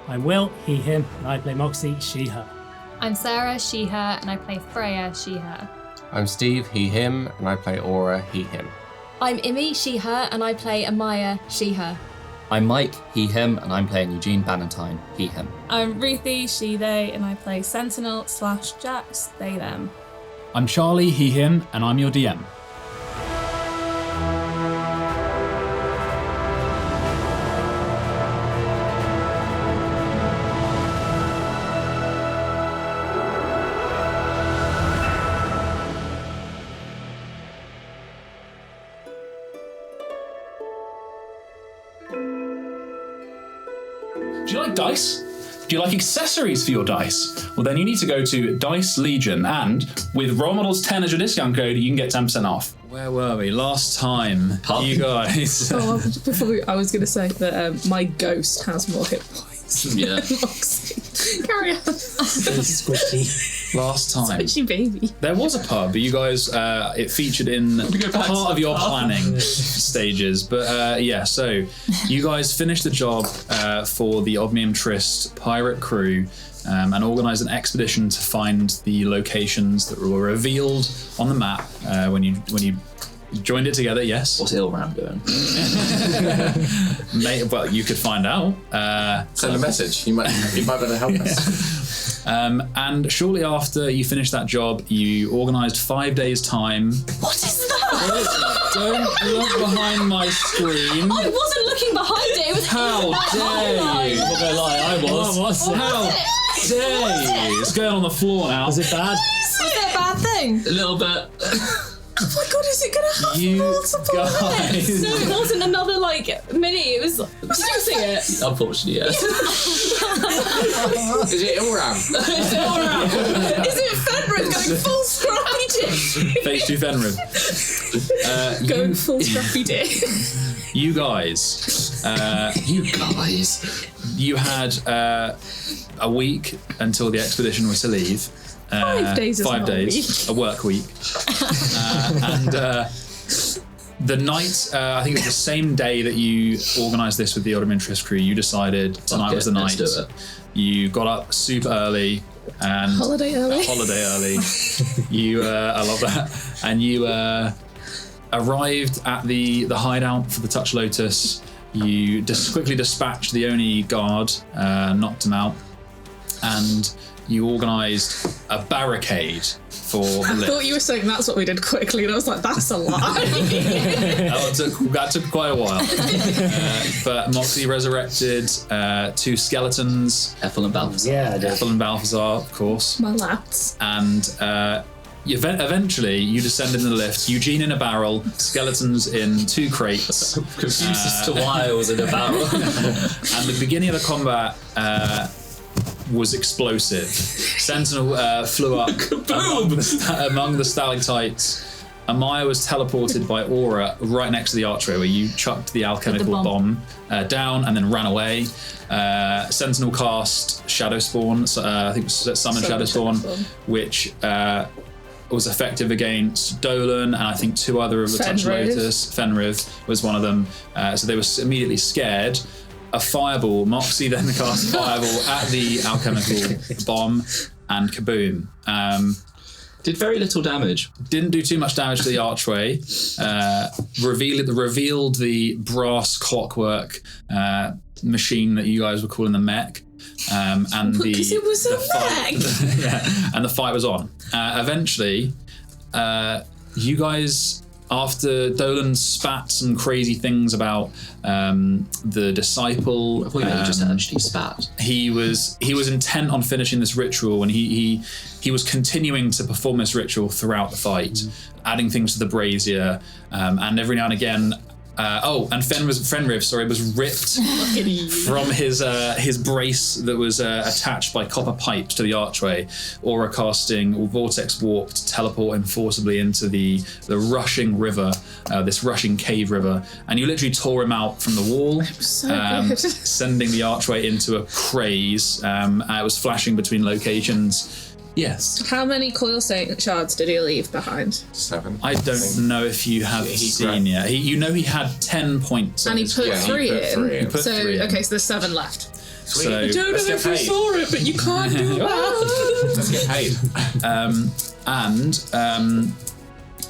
I'm Will, he, him, and I play Moxie, she, her. I'm Sarah, she, her, and I play Freya, she, her. I'm Steve, he, him, and I play Aura, he, him. I'm Imi, she, her, and I play Ahmaya, she, her. I'm Mike, he, him, and I'm playing Eugene Bannatyne, he, him. I'm Ruthie, she, they, and I play Sentinel/Jax, they, them. I'm Charlie, he, him, and I'm your DM. Do you like dice? Do you like accessories for your dice? Well, then you need to go to Dice Legion, and with Role Models 10 as your discount code, you can get 10% off. Where were we? Last time, you guys. I was going to say that my ghost has more hit points Yeah. than Moxie. Carry on. Squishy. Last time. Squishy baby. There was a pub, but you guys, it featured in part of your planning stages. But yeah, so you guys finished the job for the Omnium Trist pirate crew and organised an expedition to find the locations that were revealed on the map when you joined it together, yes? What's Ilram doing? Well, you could find out. Send a message. He might better help us. And shortly after you finished that job, you organised 5 days' time. What is that? Don't look behind my screen. I wasn't looking behind it. It was How dare you? I'm not gonna lie, I was. How dare you? It's going on the floor now. Was it bad? Was it a bad thing? A little bit. Oh my god, is it going to have You multiple guys. No, it wasn't another, mini. It was... Did you see it? Unfortunately, yes. Is it Ilram? Is it Fenrir going full scrappy dick? Phase 2 Fenrir. Going full scrappy dick. You guys. You had a week until the expedition was to leave. 5 days is 5 not a days, a work week. And the night, I think it was the same day that you organised this with the Automaton Trist crew, you decided tonight was the night. Let's do it. You got up super early and... Holiday early. You, I love that. And you arrived at the hideout for the Touch Lotus. You quickly dispatched the only guard, knocked him out, and you organised a barricade for the lift. I thought you were saying that's what we did quickly, and I was like, that's a lie. That took quite a while. But Moxie resurrected 2 skeletons. Ethel and Balthazar. Yeah, I did. Ethel and Balthazar, of course. My lads. And eventually you descended in the lift, Eugene in a barrel, skeletons in 2 crates. Confused as to why I was in a barrel. And the beginning of the combat was explosive. Sentinel flew up among the stalactites. Ahmaya was teleported by Aura right next to the archway where you chucked the alchemical bomb down and then ran away. Sentinel cast Shadow Spawn, I think it was Summon Shadow Spawn, which was effective against Dolan and I think 2 other of the Touch Lotus. Fenrir was one of them. So they were immediately scared. A fireball. Moxie then cast fireball at the alchemical bomb, and kaboom. Did very little damage. Didn't do too much damage to the archway. Revealed the brass clockwork machine that you guys were calling the mech. And Because it was a mech. Yeah, and the fight was on. Eventually, you guys, after Dolan spat some crazy things about the disciple, I thought you just actually spat. he was intent on finishing this ritual, and he was continuing to perform this ritual throughout the fight, adding things to the brazier, and every now and again. And Fenrir was ripped from his brace that was attached by copper pipes to the archway, aura casting or vortex warp to teleport him forcibly into the rushing river, this rushing cave river, and you literally tore him out from the wall, sending the archway into a craze. It was flashing between locations. Yes. How many coil shards did he leave behind? 7. I don't know if you have seen yet. He had 10 points. And he put 3 in. He put So 3 in. okay, so there's 7 left. Sweet. So I don't know if you saw it, but you can't do that. Let's get paid. and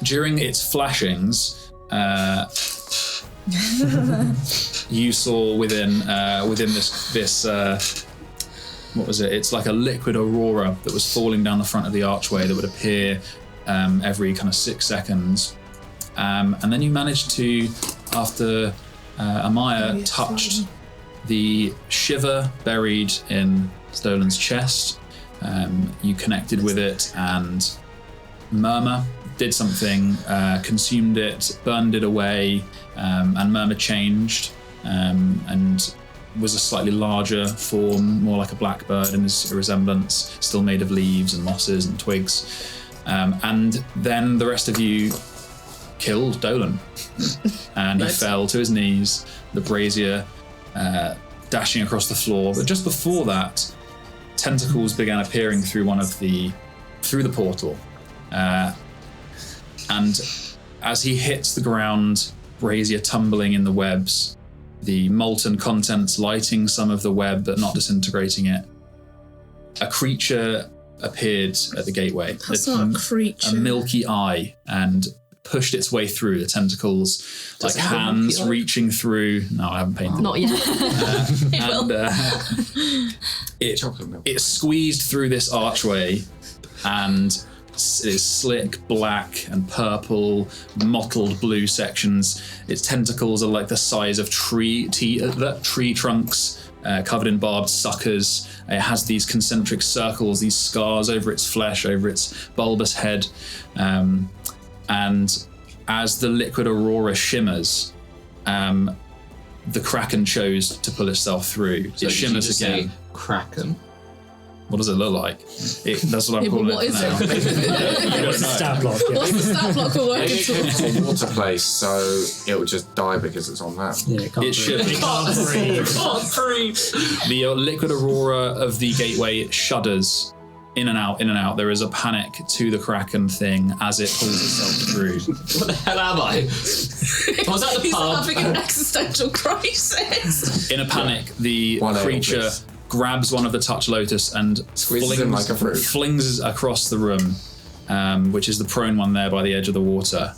during its flashings, you saw within this what was it? It's like a liquid aurora that was falling down the front of the archway that would appear every kind of 6 seconds, and then you managed to, after Ahmaya touched the Schiver buried in Dolan's chest, you connected with it, and Murmur did something, consumed it, burned it away, and Murmur changed and was a slightly larger form, more like a blackbird in his resemblance, still made of leaves and mosses and twigs. And then the rest of you killed Dolan, and he fell to his knees, the brazier dashing across the floor. But just before that, tentacles began appearing through the portal, and as he hits the ground, brazier tumbling in the webs, the molten contents lighting some of the web but not disintegrating it, a creature appeared at the gateway. That's not a creature. A milky eye, and pushed its way through, the tentacles, like hands reaching through. No, I haven't painted. Not yet. It squeezed through this archway, and it is slick black and purple, mottled blue sections. Its tentacles are like the size of tree trunks, covered in barbed suckers. It has these concentric circles, these scars over its flesh, over its bulbous head. And as the liquid aurora shimmers, the Kraken chose to pull itself through. So it shimmers again. Kraken. What does it look like? That's what I'm calling what it is now. What's the stat block? Yeah. What's the stat block we're working Maybe towards? it's a water place, so it will just die because it's on that. Yeah, it can't It should. breathe. It can't breathe. Can't breathe. The liquid aurora of the gateway shudders in and out, in and out. There is a panic to the Kraken thing as it pulls itself through. What the hell am I? Was that the He's pub? having an existential crisis. In a panic, the One ale, creature please. grabs one of the Touch Lotus and Squeezes him like a fruit. flings across the room, which is the prone one there by the edge of the water.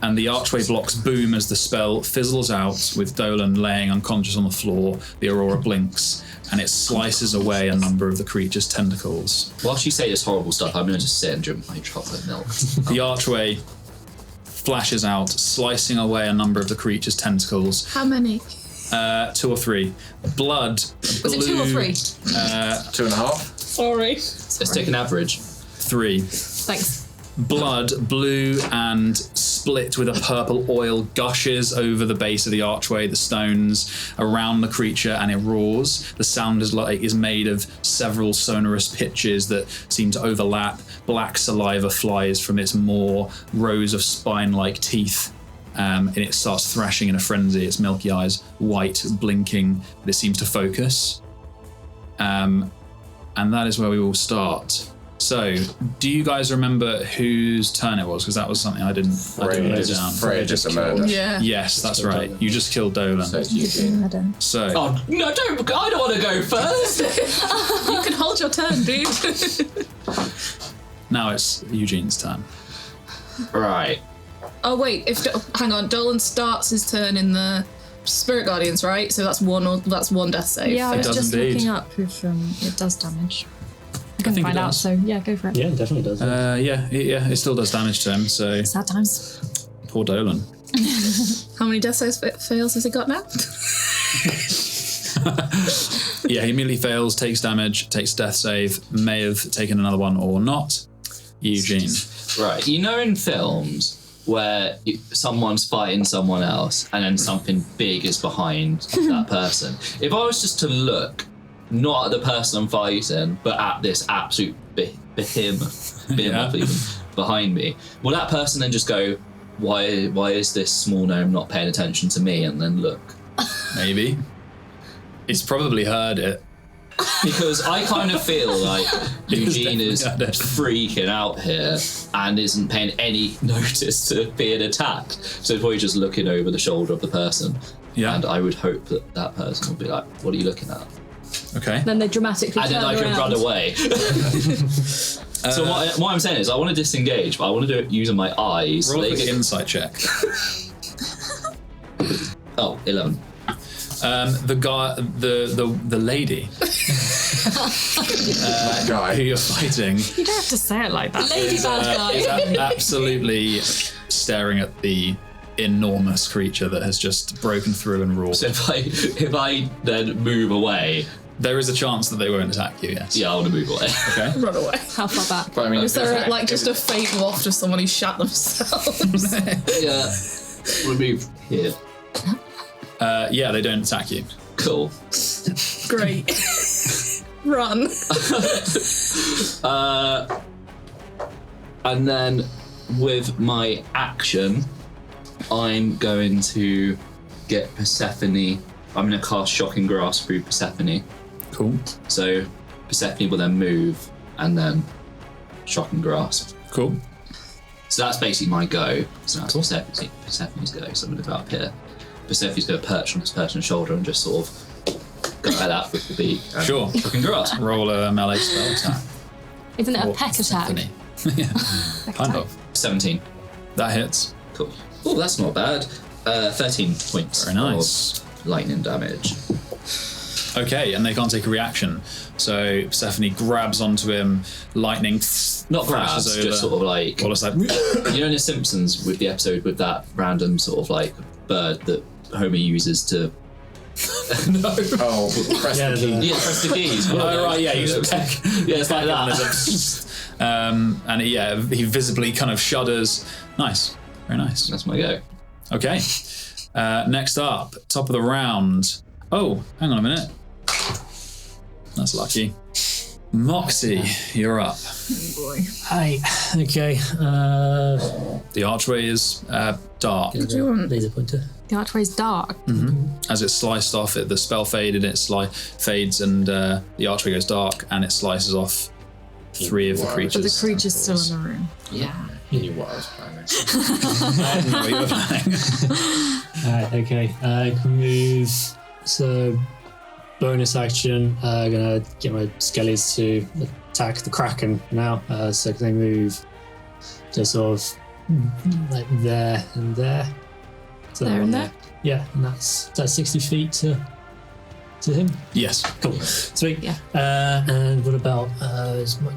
And the archway blocks boom as the spell fizzles out, with Dolan laying unconscious on the floor. The aurora blinks, and it slices away a number of the creature's tentacles. Whilst you say this horrible stuff, I'm going to just sit and drink my chocolate milk. The archway flashes out, slicing away a number of the creature's tentacles. How many? 2 or 3. Blood. Was it 2 or 3? 2.5. Sorry. Let's take an average. 3. Thanks. Blood, blue and split with a purple oil, gushes over the base of the archway, the stones around the creature, and it roars. The sound is made of several sonorous pitches that seem to overlap. Black saliva flies from its maw, rows of spine-like teeth, and it starts thrashing in a frenzy. Its milky eyes white, blinking, but it seems to focus. And that is where we will start. So, do you guys remember whose turn it was? Because that was something I didn't write down. Freya just a murder. Yeah. Yes, that's right. You just killed Dolan. So it's Eugene. So, Oh, no, I don't want to go first. You can hold your turn, dude. now it's Eugene's turn. Right. Oh wait, hang on. Dolan starts his turn in the Spirit Guardians, right? So that's one death save. Yeah, I was does just indeed. looking up if it does damage. I think couldn't it find out, does. so yeah, go for it. Yeah, it definitely does. Yeah, it still does damage to him. So, Sad times. poor Dolan. How many death saves fails has he got now? Yeah, he immediately fails, takes damage, takes death save, may have taken another one or not. Eugene. Right. You know in films where someone's fighting someone else and then something big is behind that person. If I was just to look not at the person I'm fighting, but at this absolute behemoth even behind me, will that person then just go, why is this small gnome not paying attention to me, and then look? Maybe. It's probably heard it. Because I kind of feel like Eugene is freaking out here and isn't paying any notice to being attacked. So he's probably just looking over the shoulder of the person. Yeah. And I would hope that person will be like, what are you looking at? Okay. Then they dramatically And turn then I can around. run away. So what I'm saying is, I want to disengage, but I want to do it using my eyes. Roll a They quick get- insight check. Oh, 11. The guy, the lady That guy. who you're fighting You don't have to say it like that. Lady bad guy. is absolutely staring at the enormous creature that has just broken through and roared. So if I then move away, There is a chance that they won't attack you, yes. yeah, I want to move away. Okay. Run away. How far back? But I mean, Is there like just a faint waft of someone who shat themselves? Yeah. We'll move here. Yeah, they don't attack you. Cool. Great. Run. And then with my action, I'm going to get Persephone. I'm going to cast Shocking Grasp through Persephone. Cool. So Persephone will then move and then Shocking Grasp. Cool. So that's basically my go. So that's Persephone's go. So I'm going to go up here. Persephone's going to perch on this person's shoulder and just sort of go like that with the beak. and Sure. Shocking Grasp. Roll a melee spell attack. Isn't it a Or peck attack? Stephanie. Yeah, kind of. 17. That hits. Cool. Oh, that's not bad. 13 points. Very nice. Of lightning damage. Okay, and they can't take a reaction. So Persephone grabs onto him, lightning Not flashes grabs, over. just sort of like, Well, it's like, you know in The Simpsons with the episode with that random sort of like bird that Homer uses to no. Oh, press Yeah, the key. Yeah, press the keys. oh right, yeah, you just peck. Yeah, it's like And that. there's a- and he visibly kind of shudders. Nice, very nice. That's my go. Okay, next up, top of the round. Oh, hang on a minute. That's lucky. Moxie, you're up. Hi. Okay. The archway is dark. Laser pointer. The archway's dark. As it's sliced off, the spell faded, it fades, and the archway goes dark, and it slices off 3 of the creatures. But the creature's still in the room. Yeah. You knew what I was planning. I didn't know what you were planning. Alright, okay. I can move. So, bonus action. Gonna get my skellies to attack the Kraken now. So can they move to sort of like there and there? So There and there? Yeah, and that's 60 feet to him. Yes. Cool. Sweet. Yeah. And what about,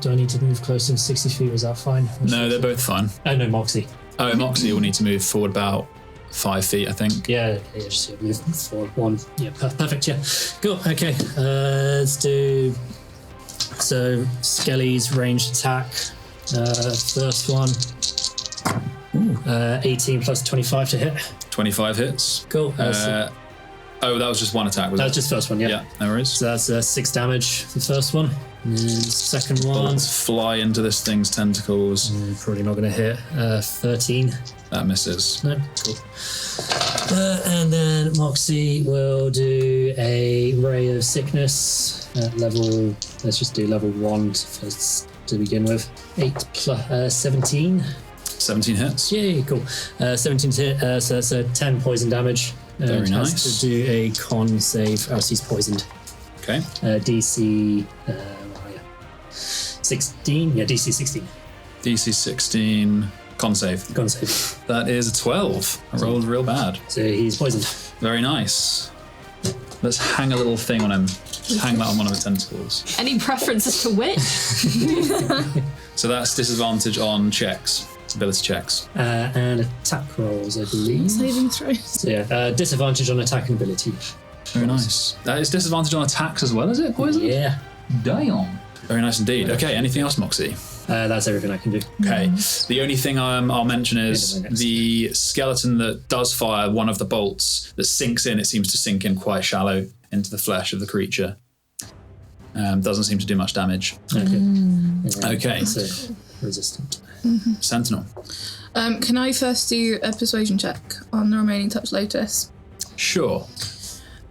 do I need to move closer than 60 feet? Was that fine? No, they're both fine. Oh, no, Moxie. Oh, Moxie will need to move forward about 5 feet, I think. Yeah, just move forward 1. Yeah, perfect, yeah. Cool, okay. Let's do... So, Skelly's ranged attack. First one. 18 plus 25 to hit. 25 hits. Cool. Oh, that was just one attack, was That it? was just first one, yeah. Yeah, no worries. So that's 6 damage for the first one. And then second one. Bullets fly into this thing's tentacles. Probably not going to hit. 13. That misses. No, cool. And then Moxie will do a Ray of Sickness at level. Let's just do level 1 first to begin with. 8 plus 17. 17 hits. Yay, cool. 17 to hit, so that's 10 poison damage. Very Has nice. to do a con save. Oh, he's poisoned. Okay. DC. 16. Yeah, DC 16. DC 16. Con save. Con save. That is a 12. I rolled real bad. So he's poisoned. Very nice. Let's hang a little thing on him. Just hang that on one of the tentacles. Any preferences to which? So that's disadvantage on checks. Ability checks. And attack rolls, I believe. Saving throws. So yeah, disadvantage on attack and ability. Very nice. That is disadvantage on attacks as well, is it? Poison? Yeah. Damn. Very nice indeed. Okay, anything else, Moxie? That's everything I can do. Okay. The only thing I'll mention is Yeah, next. the skeleton that does fire one of the bolts that sinks in. It seems to sink in quite shallow into the flesh of the creature. Doesn't seem to do much damage. Okay. Okay. So resistant. Sentinel. Can I first do a persuasion check on the remaining Touch Lotus? Sure.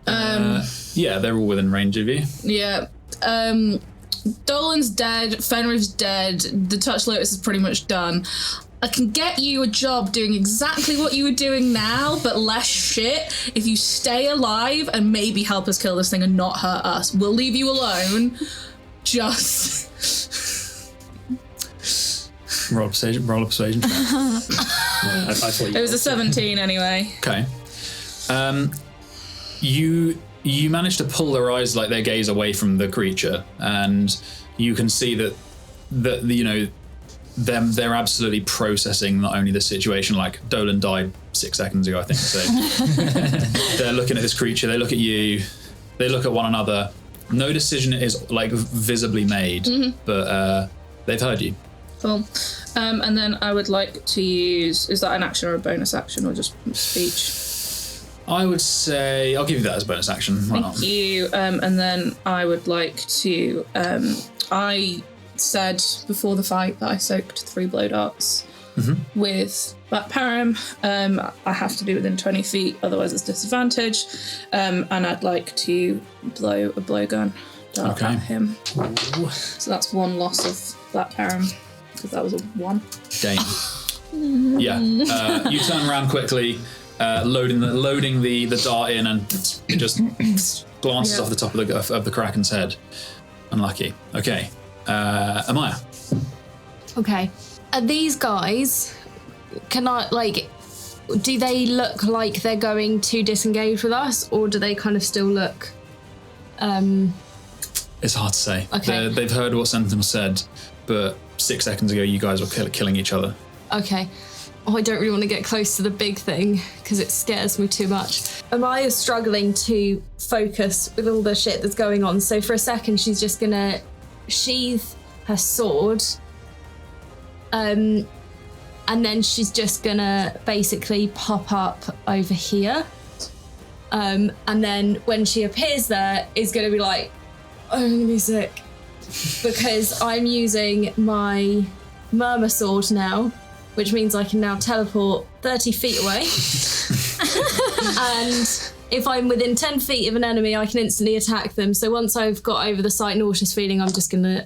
Yeah, they're all within range of you. Yeah. Dolan's dead, Fenrir's dead, the Touch Lotus is pretty much done. I can get you a job doing exactly what you were doing now, but less shit if you stay alive and maybe help us kill this thing and not hurt us. We'll leave you alone. Just... Roll a persuasion check. I thought It was a 17 anyway. Okay. You manage to pull their eyes, like their gaze, away from the creature, and you can see that you know they're absolutely processing not only the situation. Like Dolan died 6 seconds ago, I think. So they're looking at this creature. They look at you. They look at one another. No decision is like visibly made, but they've heard you. Cool. And then I would like to use... Is that an action or a bonus action or just speech? I would say I'll give you that as a bonus action. Why not? Thank you. And then I would like to... I said before the fight that I soaked 3 blow darts with Black Param. I have to be within 20 feet, otherwise it's disadvantage. And I'd like to blow a blowgun dart at him. Ooh. So that's 1 loss of Black Param, because that was a 1. Dane. Yeah. You turn around quickly, loading the dart in, and it just glances off the top of the Kraken's head. Unlucky. Okay. Ahmaya. Okay. Are these guys, can I, like, do they look like they're going to disengage with us, or do they kind of still look... It's hard to say. Okay. They've heard what Sentinel said, but 6 seconds ago you guys were killing each other. Okay. Oh, I don't really want to get close to the big thing because it scares me too much. Ahmaya is struggling to focus with all the shit that's going on, so for a second she's just gonna sheath her sword, and then she's just gonna basically pop up over here, and then when she appears there is gonna be like, I'm gonna be sick because I'm using my murmur sword now, which means I can now teleport 30 feet away. And if I'm within 10 feet of an enemy, I can instantly attack them. So once I've got over the slight nauseous feeling, I'm just gonna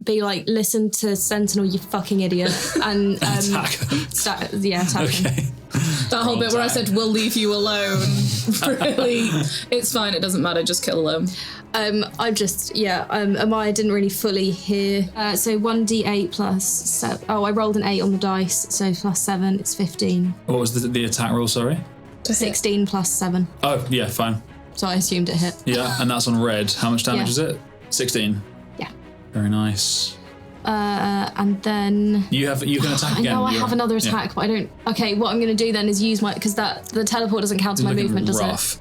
be like, listen to Sentinel, you fucking idiot. And Attack. attack him. That whole bit where I said, we'll leave you alone. Really, it's fine, it doesn't matter, just kill them. Ahmaya didn't really fully hear. So 1d8 plus 7. Oh, I rolled an 8 on the dice, so plus 7, it's 15. What was the attack roll, sorry? 16 plus 7. Oh, yeah, fine. So I assumed it hit. Yeah, and that's on red. How much damage is it? 16. Yeah. Very nice. And then You can attack I again. know I have another attack, but I don't. Okay, what I'm going to do then is use my, because the teleport doesn't count as my movement, does it?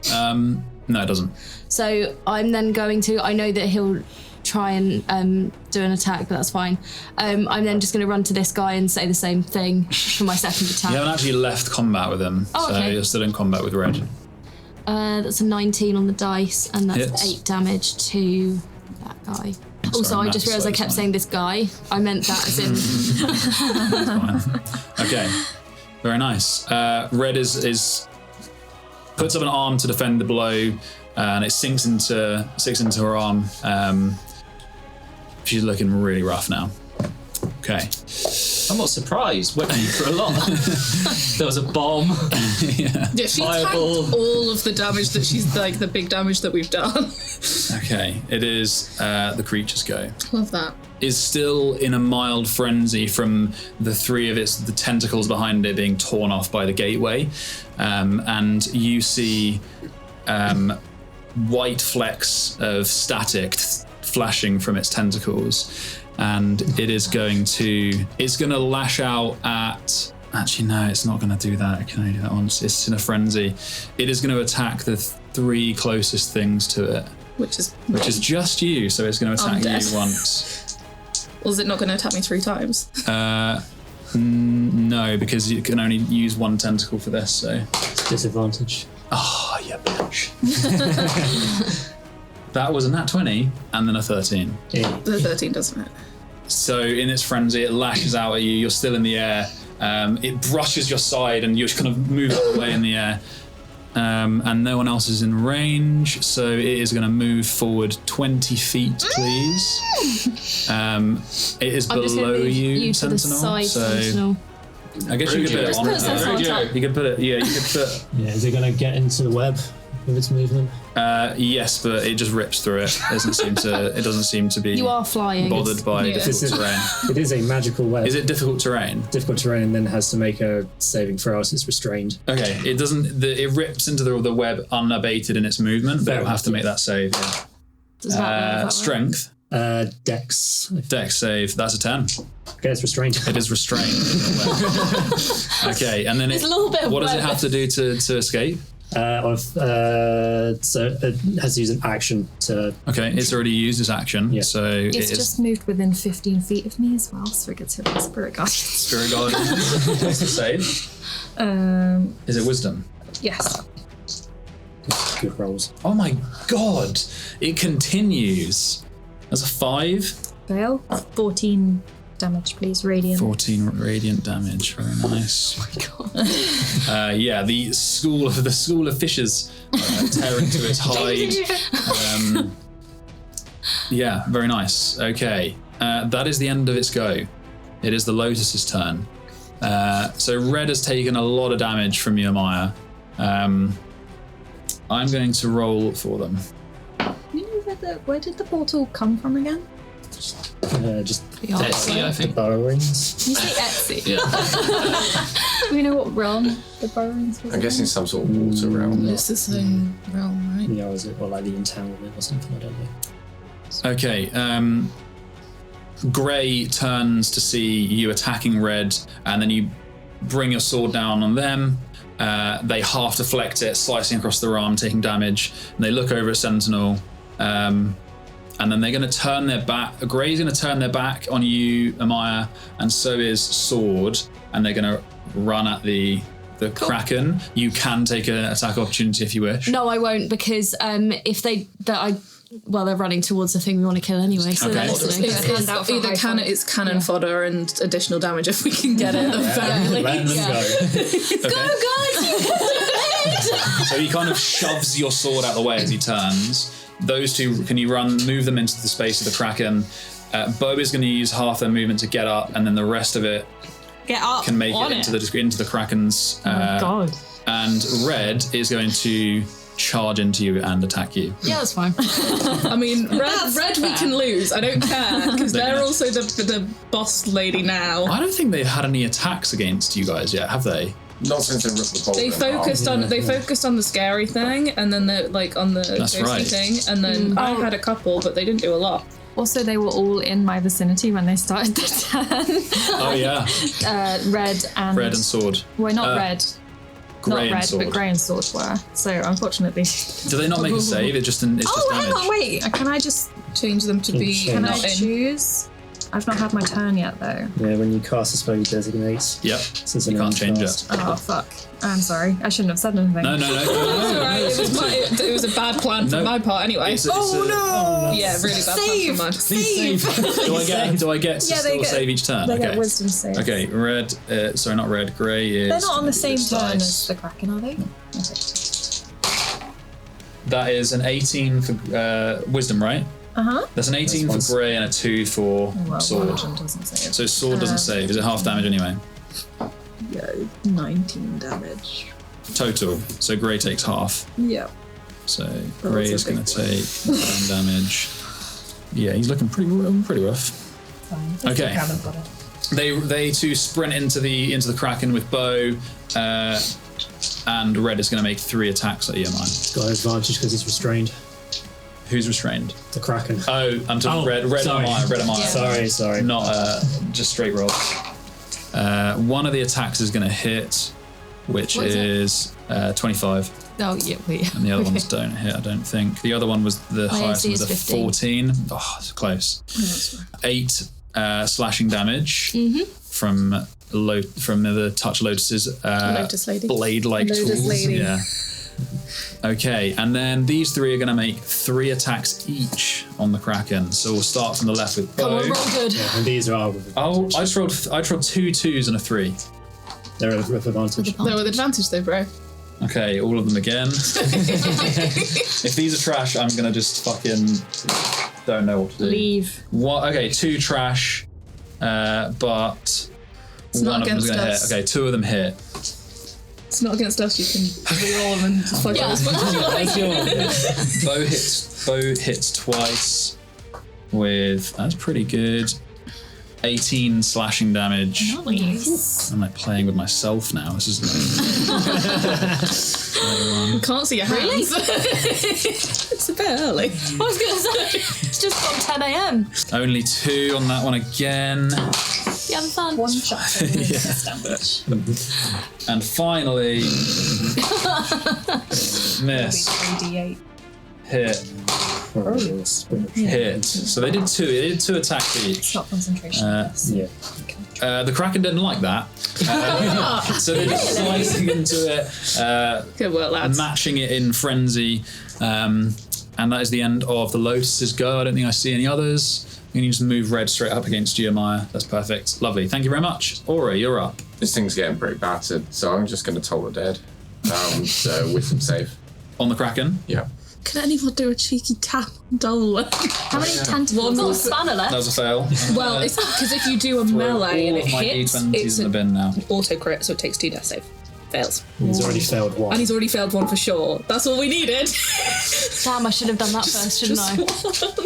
No, it doesn't. So I'm then going to. I know that he'll try and do an attack, but that's fine. I'm then just going to run to this guy and say the same thing for my second attack. You haven't actually left combat with him, so okay. you're still in combat with red. That's a 19 on the dice, and that's Hits. 8 damage to that guy. Also, I just realised I kept saying this guy. I meant that as in... Fine. Okay, very nice. Red is puts up an arm to defend the blow, and it sinks into her arm. She's looking really rough now. Okay. I'm not surprised. Went for a lot. There was a bomb. Yeah, she tanked all of the damage that she's like the big damage that we've done. Okay, it is the creature's go. Love that. Is still in a mild frenzy from the 3 of the tentacles behind it being torn off by the gateway, and you see white flecks of static flashing from its tentacles. And it's going to lash out at, actually no, it's not going to do that. It can only do that once. It's in a frenzy. It is going to attack the 3 closest things to it. Which is just you, so it's going to attack you once. Well, is it not going to attack me 3 times? No, because you can only use 1 tentacle for this, so. It's disadvantage. Oh, yeah, bitch. That was a nat 20 and then a 13. Yeah. The 13 doesn't it? So in its frenzy, it lashes out at you. You're still in the air. It brushes your side and you kind of move away in the air. And no one else is in range, so it is going to move forward 20 feet, please. It is below you, to the Sentinel. side, Sentinel. I guess you could put it on. Put something on top. You could put it. Yeah, you could put. Yeah, is it going to get into the web with its movement? Yes, but it just rips through it. It doesn't seem to be. You are flying. Bothered by difficult terrain. It is a magical web. Is it difficult terrain? Difficult terrain, and then has to make a saving throw else it's restrained. Okay, it doesn't. It rips into the web unabated in its movement, but it'll have to make that save. Yeah. Does that Strength. Dex. Dex save. That's a 10. Okay, it's restrained. It is restrained. Okay, and then There's a little bit of what does it web. have to do to escape? So it has to use an action to. Okay, it's already used its action, Yeah. so It's it is just moved within 15 feet of me as well, so it gets hit by Spirit Guardian. Spirit Guardian. What's the save? Is it Wisdom? Yes. Good rolls. Oh my god! It continues. That's a 5. Fail. 14 damage, please. Radiant. 14 radiant damage. Very nice. Oh my god. Yeah, the school of fishes tear into its hide. Yeah, very nice. Okay, that is the end of its go. It is the Lotus's turn. So Red has taken a lot of damage from you, Ahmaya. I'm going to roll for them. You know where did the portal come from again? Just Etsy, I think. Burrowings. You say Etsy. Yeah. Do we know what realm the Burrowings was I'm guessing some sort of water realm. It's the same realm, right? Yeah, is it or like the entanglement or something? I don't know. Okay, Grey turns to see you attacking Red, and then you bring your sword down on them. They half deflect it, slicing across their arm, taking damage. And they look over at Sentinel, and then they're going to turn their back. Grey's going to turn their back on you, Ahmaya, and so is Sword. And they're going to run at the Kraken. You can take an attack opportunity if you wish. No, I won't, because if they're running towards the thing we want to kill anyway. So Okay. they're listening. It's cannon fodder and additional damage if we can get it. Let them go. Go, guys! You can do it! So he kind of shoves your sword out of the way as he turns. Those two, can you move them into the space of the Kraken? Bo is going to use half their movement to get up, and then the rest of it Get up. can make on it into the Kraken's. God. And Red is going to charge into you and attack you. Yeah, that's fine. I mean, red we can lose. I don't care because they're can. also the boss lady now. I don't think they've had any attacks against you guys yet, have they? Not since they ripped the bolt. They focused on the scary thing, and then on the That's ghosty right. thing, and then I had a couple, but they didn't do a lot. Also, they were all in my vicinity when they started their turn. Oh yeah, Red and... Red and Sword. Well, not Red. Grey Not and Red, Sword. but Grey and Sword were. So, unfortunately... Do they not make a save? It's just damage. hang on, wait. Can I just... Change them to be Can Can I not in. choose? I've not had my turn yet, though. Yeah, when you cast a spell, you designate. Yep. Since You can't change it. Oh, fuck. I'm sorry. I shouldn't have said anything. No. Alright, it was a bad plan from my part anyway. No! Yeah, really bad plan from mine. Save! Do I get to Yeah, they still get- save each turn? They Okay. get wisdom saves. Okay, Red. Sorry, not Red. Grey is. They're not on the same this turn dice. as the Kraken, are they? Okay. That is an 18 for Wisdom, right? Uh-huh. That's an 18 for Grey and a 2 for Well, one Sword. of them doesn't save. So Sword doesn't save. Is it half damage anyway? Yeah, 19 damage. Total. So Grey takes half. Yeah. So Grey is going to take 10 damage. Yeah, he's looking pretty rough. Fine. Okay. They two sprint into the Kraken with Bo, and Red is going to make 3 attacks at Ahmaya. It's got an advantage because it's restrained. Who's restrained? The Kraken. Oh, I'm talking Red sorry. Ahmaya. Sorry. Not just straight roll. One of the attacks is going to hit, which What is 25, Oh, yeah, wait. and the other ones don't hit, I don't think. The other one was the My highest AC was is a 15. 14. Oh, it's close. 8 slashing damage from the Touch Lotus's Lotus lady. blade-like Lotus tools. lady. Yeah. Okay, and then these 3 are going to make 3 attacks each on the Kraken. So we'll start from the left with Come Bo. on, roll good. Yeah, and these are with Oh, I just rolled 2 2s and a 3. they're with advantage. No, with advantage though, bro. Okay, all of them again. If these are trash, I'm gonna just fucking don't know what to do. Leave. What? Okay, 2 trash, but It's not against gonna us. hit. Okay, 2 of them hit. It's not against us. You can reroll them and just fudge as much as you like. Bow hits twice with, that's pretty good, 18 slashing damage. Nice. I'm like playing with myself now. This is You can't see your hands. It's a bit early. I was gonna say it's just on 10 a.m. only 2 on that one again. You having fun? One shot damage. And finally, miss. 3d8. Hit. Hit. So they did 2. They did 2 attacks each. Stop concentration. The Kraken didn't like that. So they're just slicing into it, Good work, lads. matching it in frenzy. And that is the end of the Lotus's go. I don't think I see any others. You can just move red straight up against you, Ahmaya. That's perfect. Lovely. Thank you very much. Aura, you're up. This thing's getting pretty battered, so I'm just going to toll it dead. So wisdom save. On the Kraken. Yeah. Can anyone do a cheeky tap on Dolan? How many tentacles? Got a spanner left. That was a fail. Well, it's because if you do a melee and All it of my hits, D20s it's in the an bin now. auto crit, so it takes 2 death save. Fails. He's already failed one. And he's already failed 1 for sure. That's all we needed. Damn, I should have done that first, shouldn't I? Okay,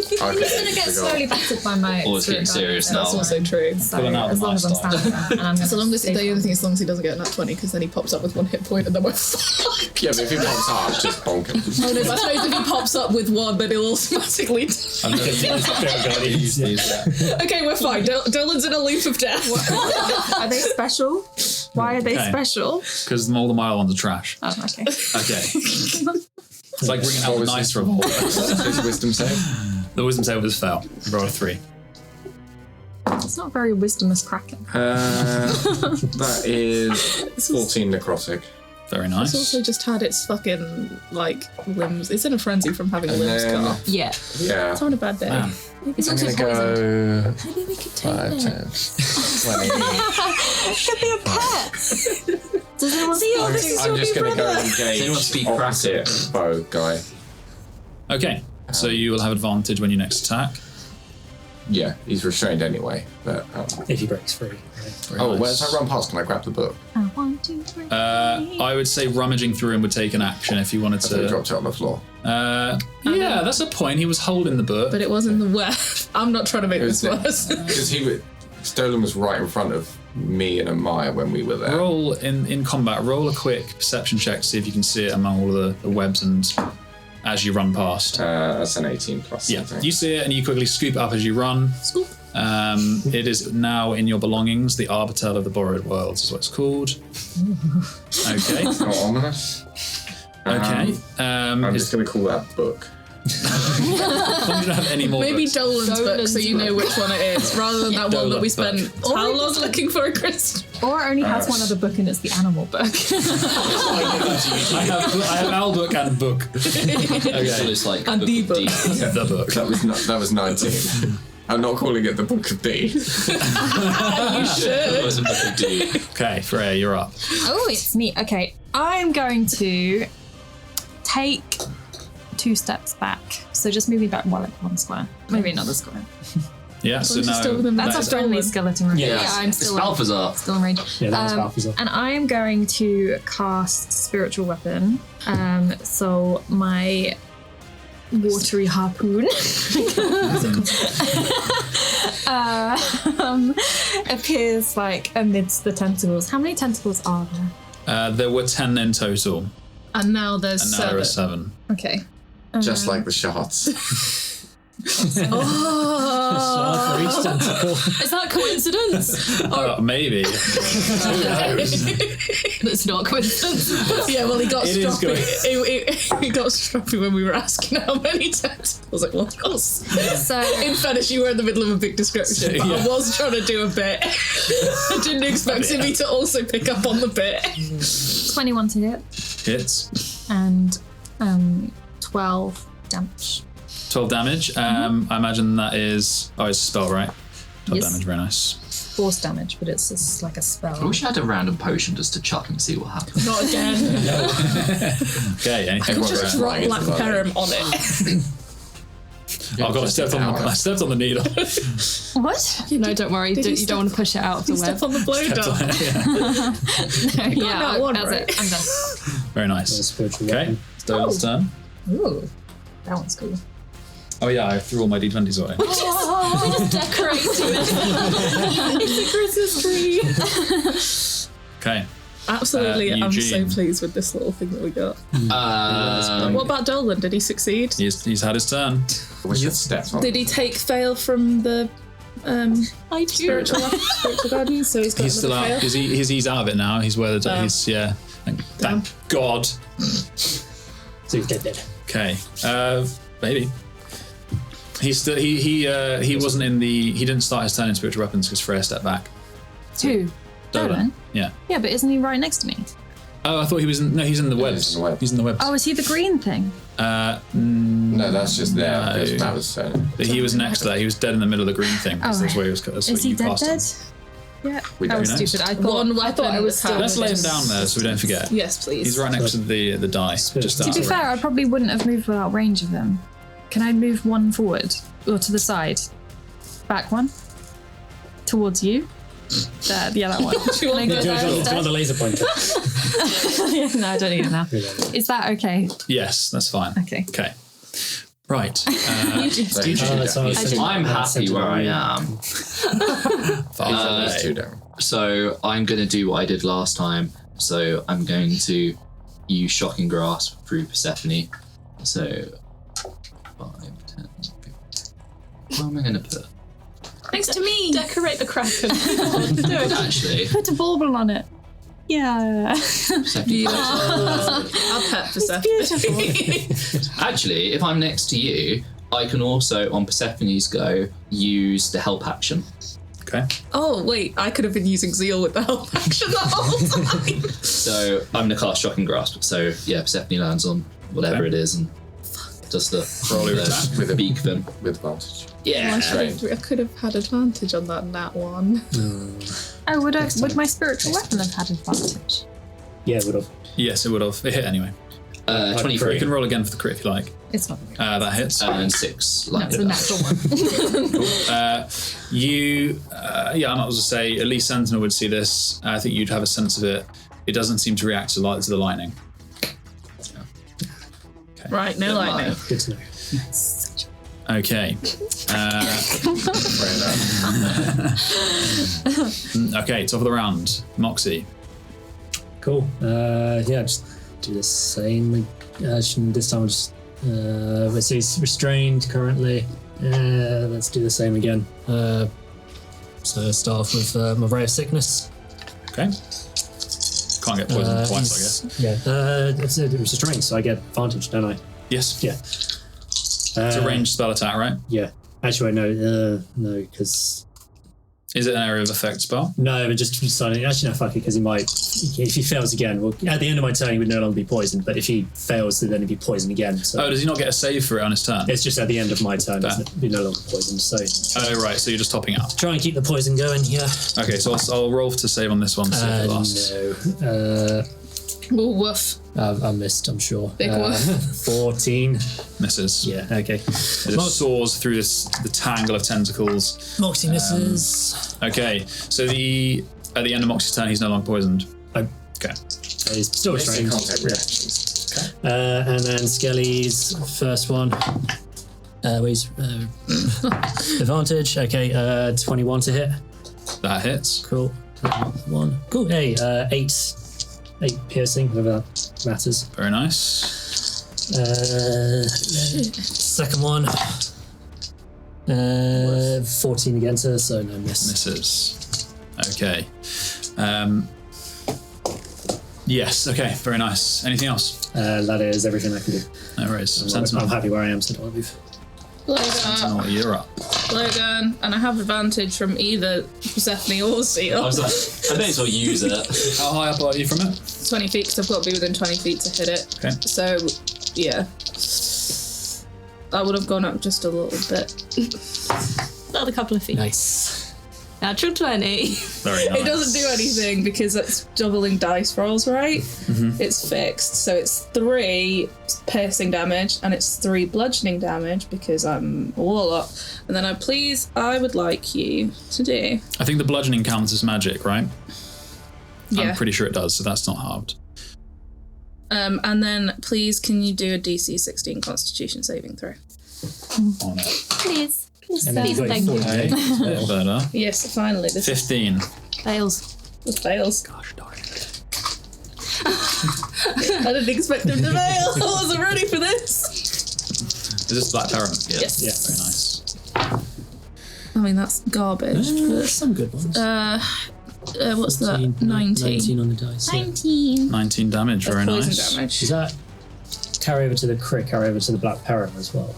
He's gonna get slowly battered by my Always getting serious now. That's also true. So Pulling out as the long as I'm nice standing there, and I'm gonna So long as stay the only thing is, as long as he doesn't get a nat 20, because then he pops up with 1 hit point and then we're fucked. Yeah, but if he pops up, just bonk him. Oh no, but I suppose if he pops up with 1, then he'll automatically. I'm going to use these. Okay, we're fine. Dolan's in a loop of death. Are they special? Why are they Okay. special? Because all the mile ones are trash. Oh, okay. Okay. It's like bringing out the nice revolver. His wisdom save. The wisdom save was fail. Roll a 3. It's not very wisdomous Kraken. That is 14 necrotic. Very It's nice. also just had its fucking, like, limbs. It's in a frenzy from having And limbs cut then- off. Yeah. Yeah. It's having a bad day. Man. It's I'm also going poisoned. to go Maybe we could take 5, it. 10, 20. Could be a pet. Does anyone see I'm just going to go Does anyone engage speak opposite bow guy. Okay. So you will have advantage when you next attack. Yeah, he's restrained anyway. But If he breaks free. Very oh, nice. where's I run past? Can I grab the book? 1, 2, 3. I would say rummaging through him would take an action if you wanted So he to. dropped it on the floor. Yeah, that's a point. He was holding the book. But it wasn't the web. I'm not trying to make this worse. Because Dolan was right in front of me and Ahmaya when we were there. Roll in combat. Roll a quick perception check to see if you can see it among all of the webs and as you run past. That's an 18 plus Yeah, something. you see it and you quickly scoop it up as you run. Scoop. It is now in your belongings. The Arbiter of the Borrowed Worlds is what it's called. Okay. Not ominous. Okay. I'm just going to call that book. You don't have any more Maybe books. Dolan's book, so you know which one it is, rather than that one that Dolan we book. spent how long looking for a crystal? Or it only has one other book and it's the animal book. I have Al book and book. So Okay. it's like And the book. The book. That was 19. I'm not calling it the Book of D. You should. It was a book of D. Okay, Freya, you're up. Oh, it's me. Okay, I'm going to take 2 steps back. So just moving back, well, like 1 square, maybe another square. Yeah, so She's still now within That's a Dolan. friendly skeleton, right? Yeah. I'm It's still Balthazar. still in range. Yeah, that was Balthazar. And I am going to cast Spiritual Weapon. So my watery harpoon appears like amidst the tentacles. How many tentacles are there? there were 10 in total, And now there's and now there 7. are 7. Okay. Just like the shots. Oh, For each tentacle. Is that coincidence? Maybe. That's not coincidence. yeah. Well, he got It is stroppy. He got stroppy when we were asking how many tentacles it was. So In fairness, you were in the middle of a big description, but I was trying to do a bit. I didn't expect Simi to also pick up on the bit. 21 to hit Hits. and 12 damage. 12 damage. I imagine that is... Oh, it's a spell, right? 12 Yes. damage, very nice. Force damage, but it's just like a spell. I wish I had a random potion just to chuck and see what happens. Not again. Okay, anything Everyone more goes around? Drop flying Black into the Param on it. Oh god, I stepped on the needle. What? No, don't worry. You don't want to push it out of the web. Step on the blow dart. Yeah, that one, that's right? it. I'm done. Very nice. Spiritual Okay, weapon. it's Dolan's turn. Ooh, that one's cool. Oh yeah, I threw all my d20s away. Decorating It's a Christmas tree. Okay. Absolutely, I'm so Eugene. pleased with this little thing that we got. Um, What about Dolan? Did he succeed? He's had his turn. We should step on. Did he take fail from the spiritual garden? So he's got He's still another out. fail? He's out of it now. He's where the Oh. he's yeah. Thank God. So he's dead. Okay. Maybe. He's still he wasn't in the he didn't start his turn in spiritual weapons because Freya stepped back. Who? Dolan? Yeah. Yeah, but isn't he right next to me? Oh, I thought he was in. No, he's in the webs. he's in the web. He's in the webs. Oh, is he the green thing? No, that's just there. No. Because Matt was turning. But he was next to that. He was dead in the middle of the green thing. Oh, That's where he was. That's Is what he you dead? cast him. Yeah. We That don't was know. stupid. I thought One weapon I was had- Let's lay him down there so we don't forget. Yes, please. He's right next to the die. Just To out be of fair, I probably wouldn't have moved without range of him. Can I move one forward or to the side? Back one towards you. There, yeah, that one. Do you want Can I the- go there Do you instead? want the laser pointer? No, I don't need it now. Is that okay? Yes, that's fine. Okay. Okay. Right. So you should Oh, that's do what I was that. thinking. I'm That's happy where I sensible. am. These two down. So I'm going to do what I did last time. So I'm going to use Shocking Grasp through Persephone. So 5, 10, 15. What am I going to put? Next to me. Decorate the kraken. Actually, Put a bauble on it. Yeah. Persephone. I'll pet Persephone. Actually, if I'm next to you, I can also, on Persephone's go, use the help action. Okay. Oh, wait, I could have been using Zeal with the help action the whole time. So I'm going to cast Shocking Grasp. So yeah, Persephone lands on whatever Okay. it is and does the Roll your attack. With a beak thing. with advantage. Yeah. I could have had advantage on that nat one. Oh, would my spiritual weapon have had advantage? Yeah, it would have. Yes, it would have. It hit anyway. You 23 can roll again for the crit if you like. It's not. That hits. and 6. That's a natural one. I might as well say at least Sentinel would see this. I think you'd have a sense of it. It doesn't seem to react to the lightning. Right, no lightning. Good to know. Okay. Okay, top of the round. Moxie. Cool. Yeah, just do the same. This time, just let's see, he's restrained currently. Let's do the same again. So start off with my ray of sickness. Okay. Can't get poisoned twice, I guess. Yeah. It's restrained, so I get advantage, don't I? Yes. Yeah. It's a ranged spell attack, right? Yeah. Actually, no, because Is it an area of effect spell? no, but just deciding. Actually, no, fuck it, because he might. If he fails again, well, at the end of my turn, he would no longer be poisoned. But if he fails, then he'd be poisoned again. So Oh, does he not get a save for it on his turn? it's just at the end of my turn, Fair. he'd be no longer poisoned. So Oh, right. So you're just topping up. try and keep the poison going. Yeah. Okay, so I'll roll to save on this one. See if it lasts. No. Oh, woof. I missed, I'm sure. Big one. 14. Misses. Yeah, okay. It just soars through the tangle of tentacles. Moxie misses. Okay, so at the end of Moxie's turn, he's no longer poisoned. Okay. So he's still Yes, you restrained. can't take reactions. And then Skelly's first one. Advantage. Okay, 21 to hit. That hits. Cool. One. Cool. Hey, 8 piercing, whatever that matters. Very nice. Second one. 14 against her, so no miss. Misses. Okay. Yes, okay, very nice. Anything else? That is everything I can do. No worries. I'm happy where I am, so don't move. Sentinel, you're up. Logan, and I have advantage from either Persephone or I Zeal. was like, I may as well use it. How high up are you from it? 20 feet, because I've got to be within 20 feet to hit it. Okay. So, yeah. I would have gone up just a little bit. Another couple of feet. Nice. Natural 20. Very nice. It doesn't do anything because it's doubling dice rolls, right? Mm-hmm. It's fixed. So it's 3 piercing damage and it's 3 bludgeoning damage because I'm a warlock. And then I would like you to do... I think the bludgeoning counts as magic, right? Yeah. I'm pretty sure it does, so that's not halved. And then please can you do a DC 16 Constitution saving throw? On it. Please. And then you've got Thank you. 40. Okay, it's a bit better. Yes, finally. This 15. Fails. fails. Gosh darn it. I didn't expect him to fail. I wasn't ready for this. Is this Black Parent? Yeah. Yes. Yeah. Very nice. I mean, that's garbage. Some good ones. What's that? 19. 19 on the dice. 19. 19 damage, very Poison nice. damage. Does that carry over to the crit, carry over to the Black Parent as well?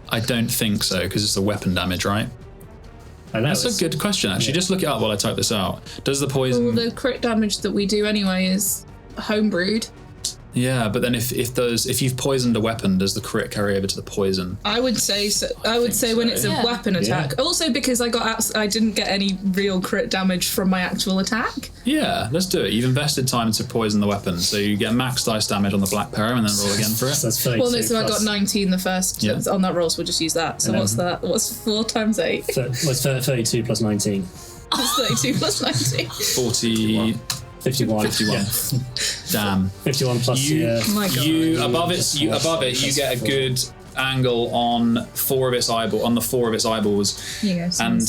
I don't think so, because it's the weapon damage, right? I know. That's a good question, actually. Yeah. Just look it up while I type this out. Does the poison... Well, the crit damage that we do anyway is homebrewed. Yeah, but then if you've poisoned a weapon, does the crit carry over to the poison? I would say so. I would say when it's a Yeah. weapon attack. Also because I didn't get any real crit damage from my actual attack. Yeah, let's do it. You've invested time to poison the weapon, so you get max dice damage on the Black Parent and then roll again for it. So that's 32 Well, no, so I got plus- 19 the first Yeah. on that roll, so we'll just use that. So what's that? What's 4 times 8? What's 32 plus 19? That's 32 plus 19. 40... 51. 51. Yeah. Damn. 51 plus You, My God. you above it. You get a good angle on the 4 of its eyeballs, Here you go. and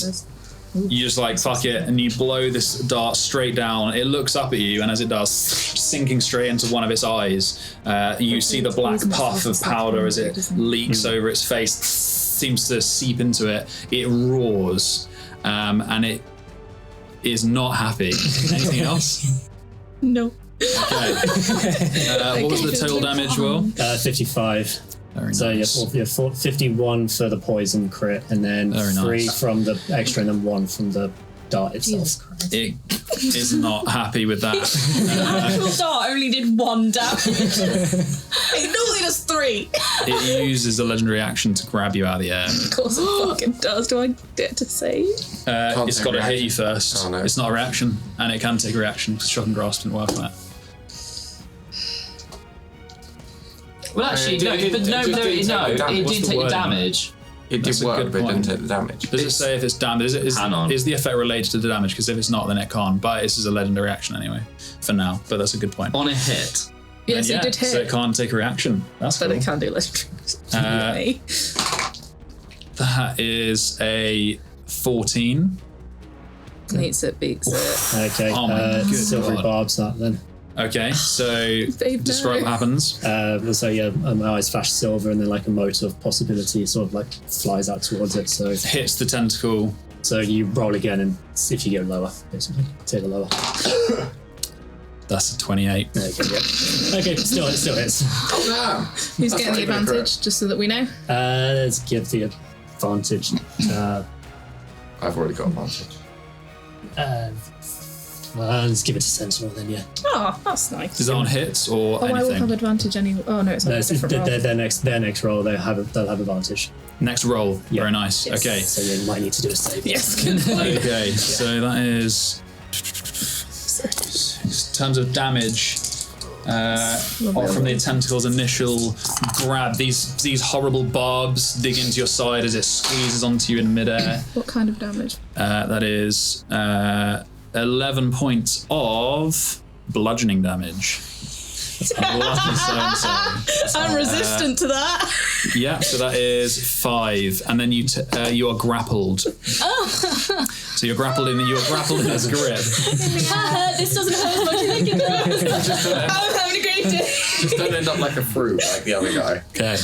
you just like fuck it, and you blow this dart straight down. It looks up at you, and as it does, sinking straight into one of its eyes, you see the black puff of powder as it leaks over its face, seems to seep into it. It roars, and it is not happy. Anything else? No. Okay. What was the total damage roll? 55. Very So nice. you have 51 for the poison crit, and then Very 3 nice. from the extra, and then 1 from the dart itself. It is not happy with that. The actual dart only did 1 damage. It normally does 3. It uses a legendary action to grab you out of the air. Of course it fucking does. Do I get to save? It's take got to hit reaction. you first. Oh, no. It's not a reaction, and it can take a reaction because Shock and Grasp didn't work on it. Well, actually, It didn't take the damage. it What's didn't the take the word? damage. It That's did a work, good but it didn't point. take the damage. Does it say if it's damage? Hang on. Is the effect related to the damage? Because if it's not, then it can't. But this is a legendary action anyway, for now. But that's a good point. On a hit. Yes, Yeah, it did hit. So it can't take a reaction. That's But cool. it can do legendary. Anyway. That is a 14. Meets it, beats it. Okay, Oh my good silvery God. barbs that then. Okay, so Babe, describe no. what happens. So yeah, my eyes flash silver, and then like a mote of possibility sort of like flies out towards it. So Hits the tentacle. you roll again, and see if you go lower, basically. Take the lower. That's a 28. Okay, yeah. Okay, still hits. Oh, Who's That's getting the not even a advantage, just so that we know? Let's give the advantage. I've already got advantage. Let's give it to Sentinel then, yeah. Oh, that's nice. Is that on hits or Oh, I will have anything? advantage anyway. Oh, no, it's on No, a it's different roll. their next roll. They'll have advantage. Next roll. Yeah. Very nice. Yes. Okay. So you might need to do a save. Yes, good point. Okay, so that is in terms of damage. From the tentacle's initial grab, these horrible barbs dig into your side as it squeezes onto you in midair. What kind of damage? That is 11 points of bludgeoning damage. Lucky so-and-so. I'm resistant to that. Yeah, so that is 5, and then you are grappled. So you're grappled in this grip. This doesn't hurt as much as I think it does. I'm having a great day. Just don't end up like a fruit like the other guy. Okay.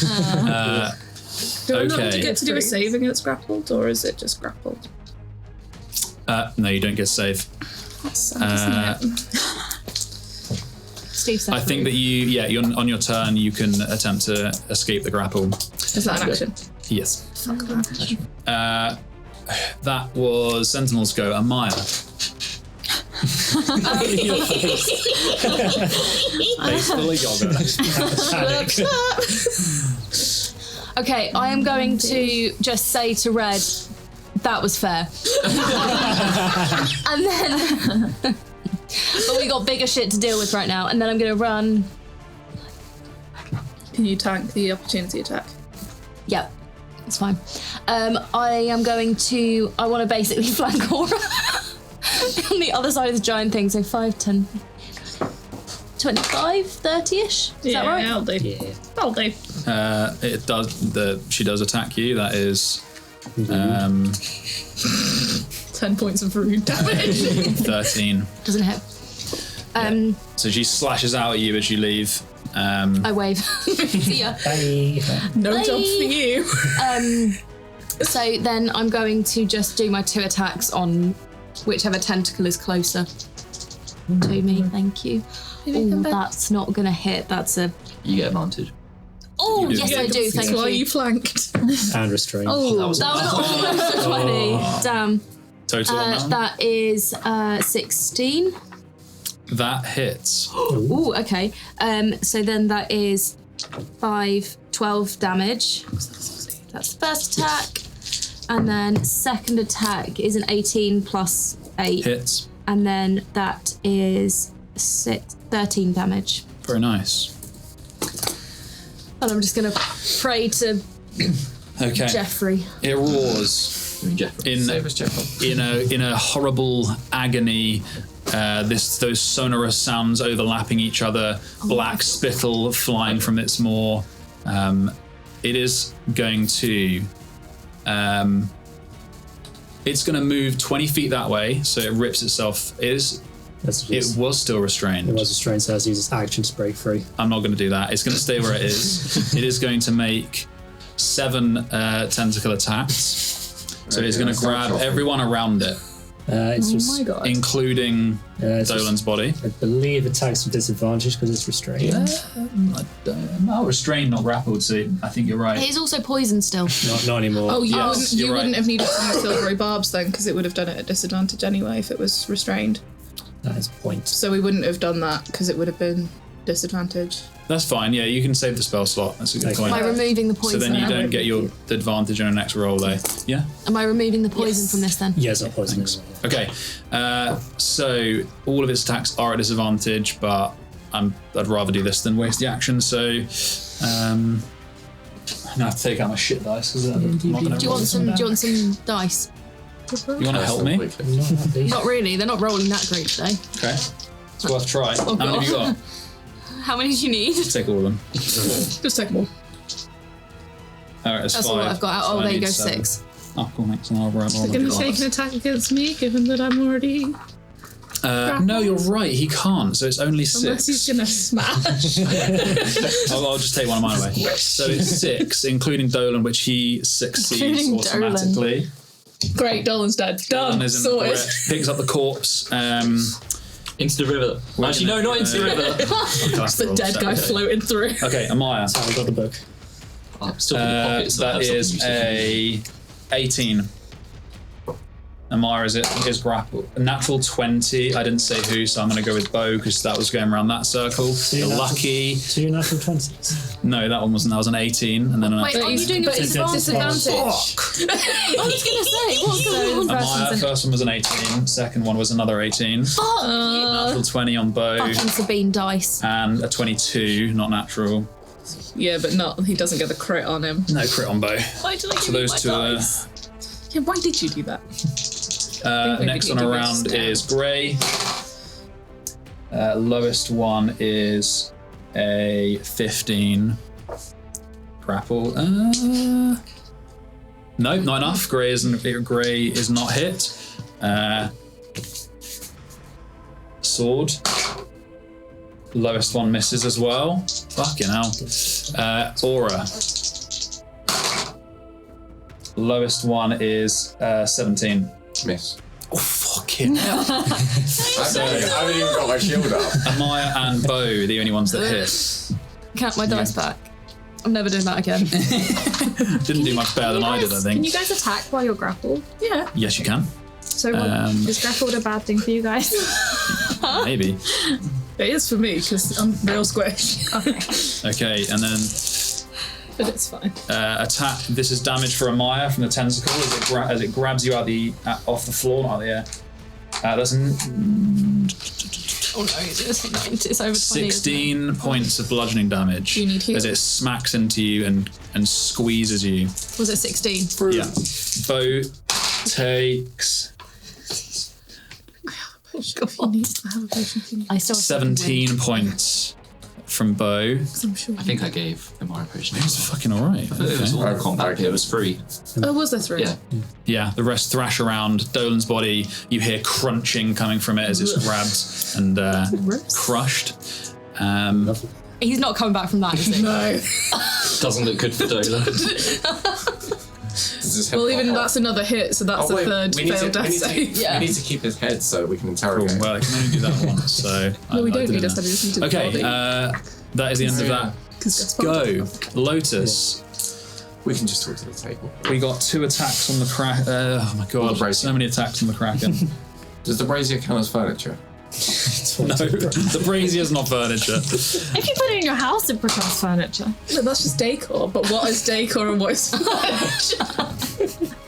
Do I not Okay. get to do a save against grappled, or is it just grappled? No, you don't get save. That's sad, isn't it? Steve I think that you're on your turn. You can attempt to escape the grapple. Is that an action? Yes. Fuck that. That was Sentinel's go. Ahmaya. Basically, Okay, I am going to just say to Red, That was fair. And then, but we got bigger shit to deal with right now. And then I'm gonna run. Can you tank the opportunity attack? Yep, it's fine. I am going to. I want to basically flank Aura on the other side of the giant thing. So 5, 10, 25, 30-ish. Is that right? I'll do. Yeah. I'll do. It does. She does attack you. That is 10 points of rude damage. 13. Doesn't hit. So she slashes out at you as you leave. I wave. See ya. Bye. No Bye. job for you. So then I'm going to just do my 2 attacks on whichever tentacle is closer to me. Thank you. Oh, that's not gonna hit. That's a. You get advantage. Oh, yes, I do. Thank That's why you you. flanked. And restrained. Oh, That was almost a 20. Damn. Total on that That is 16. one? That hits. Ooh, okay. So then that is 5, 12 damage. That's the first attack. And then second attack is an 18 plus 8. Hits. And then that is 13 damage. Very nice. And I'm just going to pray to Okay. Jeffrey. It roars Jeffrey. Save us, Jeff. in a horrible agony. Those sonorous sounds overlapping each other. Black spittle flying from its maw. It is going to. It's going to move 20 feet that way, so it rips itself. It was still restrained. It was restrained, so it uses action to break free. I'm not going to do that. It's going to stay where it is. It is going to make 7 tentacle attacks. So it's going to grab everyone around it, It's just, my god. including it's just- Dolan's body. I believe attacks with disadvantage because it's restrained. Not restrained, not grappled, so I think you're right. It is also poison still. Not anymore. Oh, you, Yes, wouldn't, you're you right. wouldn't have needed to use silvery barbs then, because it would have done it at disadvantage anyway if it was restrained. That is a point. So we wouldn't have done that because it would have been disadvantage. That's fine. Yeah, you can save the spell slot. That's a good Okay. point. Am I removing the So poison? then you now? don't get the advantage on your next roll, though. Yeah. Am I removing the poison from this then? Yeah, it's not poison. Okay. So all of its attacks are at disadvantage, but I'd rather do this than waste the action. So I'm gonna have to take out my shit dice because I'm not gonna Do you roll want this one some down. dice? You want to help me? Not really. They're not rolling that great today. Okay. It's worth a try. How many have you got? How many do you need? Take all of them. Just take more. All right, it's That's 5. all I've got. So Oh, I there you need go. 7. 6. Oh, cool. Thanks. And I'll roll They're going to take an attack against me, given that I'm already. No, you're right. He can't. So it's only 6. Unless he's going to smash. I'll just take one of mine away. So it's 6, including Dolan, which he succeeds Including automatically. Great, Dolan's dead. Dolan Done. is in the Sorted. correct, picks up the corpse. Into the river. Actually, no, not into the river. It's the dead guy floating through. Okay, Ahmaya. I got the book. I'm still in the pocket, so I That have is something useful. a 18. Ahmaya is grapple. A natural 20. I didn't say who, so I'm going to go with Bo because that was going around that circle. You're lucky. 2 natural 20s. No, that one wasn't. That was an 18, and then an Wait, are you doing it But with it's disadvantage? disadvantage. I was going to say, what's going on? Ahmaya, first one was an 18. Second one was another 18. Natural 20 on Bo. Fucking Sabine dice. And a 22, not natural. Yeah, but not. He doesn't get the crit on him. No crit on Bo. Why did I So those two are. Yeah, why did you do that? maybe Next you one do around this is Grey. Lowest one is a 15. Grapple. No, not enough. Grey is not hit. Sword. Lowest one misses as well. Fucking hell. Aura. Lowest one is 17. Miss. Oh, fucking hell. I haven't even got my shield up. Ahmaya and Bo are the only ones that hit. Count my dice back. I'm never doing that again. Didn't do much better than I did, I Can think. you guys attack while you're grappled? Yeah. Yes, you can. So is grappled a bad thing for you guys? Maybe. It is for me, because I'm real squish. Okay, and then but it's fine. Attack. This is damage for Ahmaya from the tentacle as it grabs you off the floor, not out of the air. That's Oh no, it's over 20. 16 points of bludgeoning damage. Do you need heal? As it smacks into you and squeezes you. Was it 16? Yeah. Bo takes I still 17 points from Bo. I'm sure. I think I gave the Mario potion. It was fucking alright. It was all combat. It was free. Oh, was there 3? Yeah. Yeah, the rest thrash around Dolan's body. You hear crunching coming from it as it's grabbed and crushed. He's not coming back from that, is he? No. Doesn't look good for Dolan. Well, even that's another hit, so that's a third failed death save. We need to keep his head so we can interrogate. Cool. Well, I can only do that once, so. No, we I don't did need it us to now. do this. We need to Okay, body. that is the end of that. Go, Lotus. We can just talk to the table. We got 2 attacks on the Kraken. Oh my god, so many attacks on the Kraken. Does the brazier count as furniture? No, the brazier's not furniture. If you put it in your house, it becomes furniture. No, that's just decor. But what is decor and what is furniture?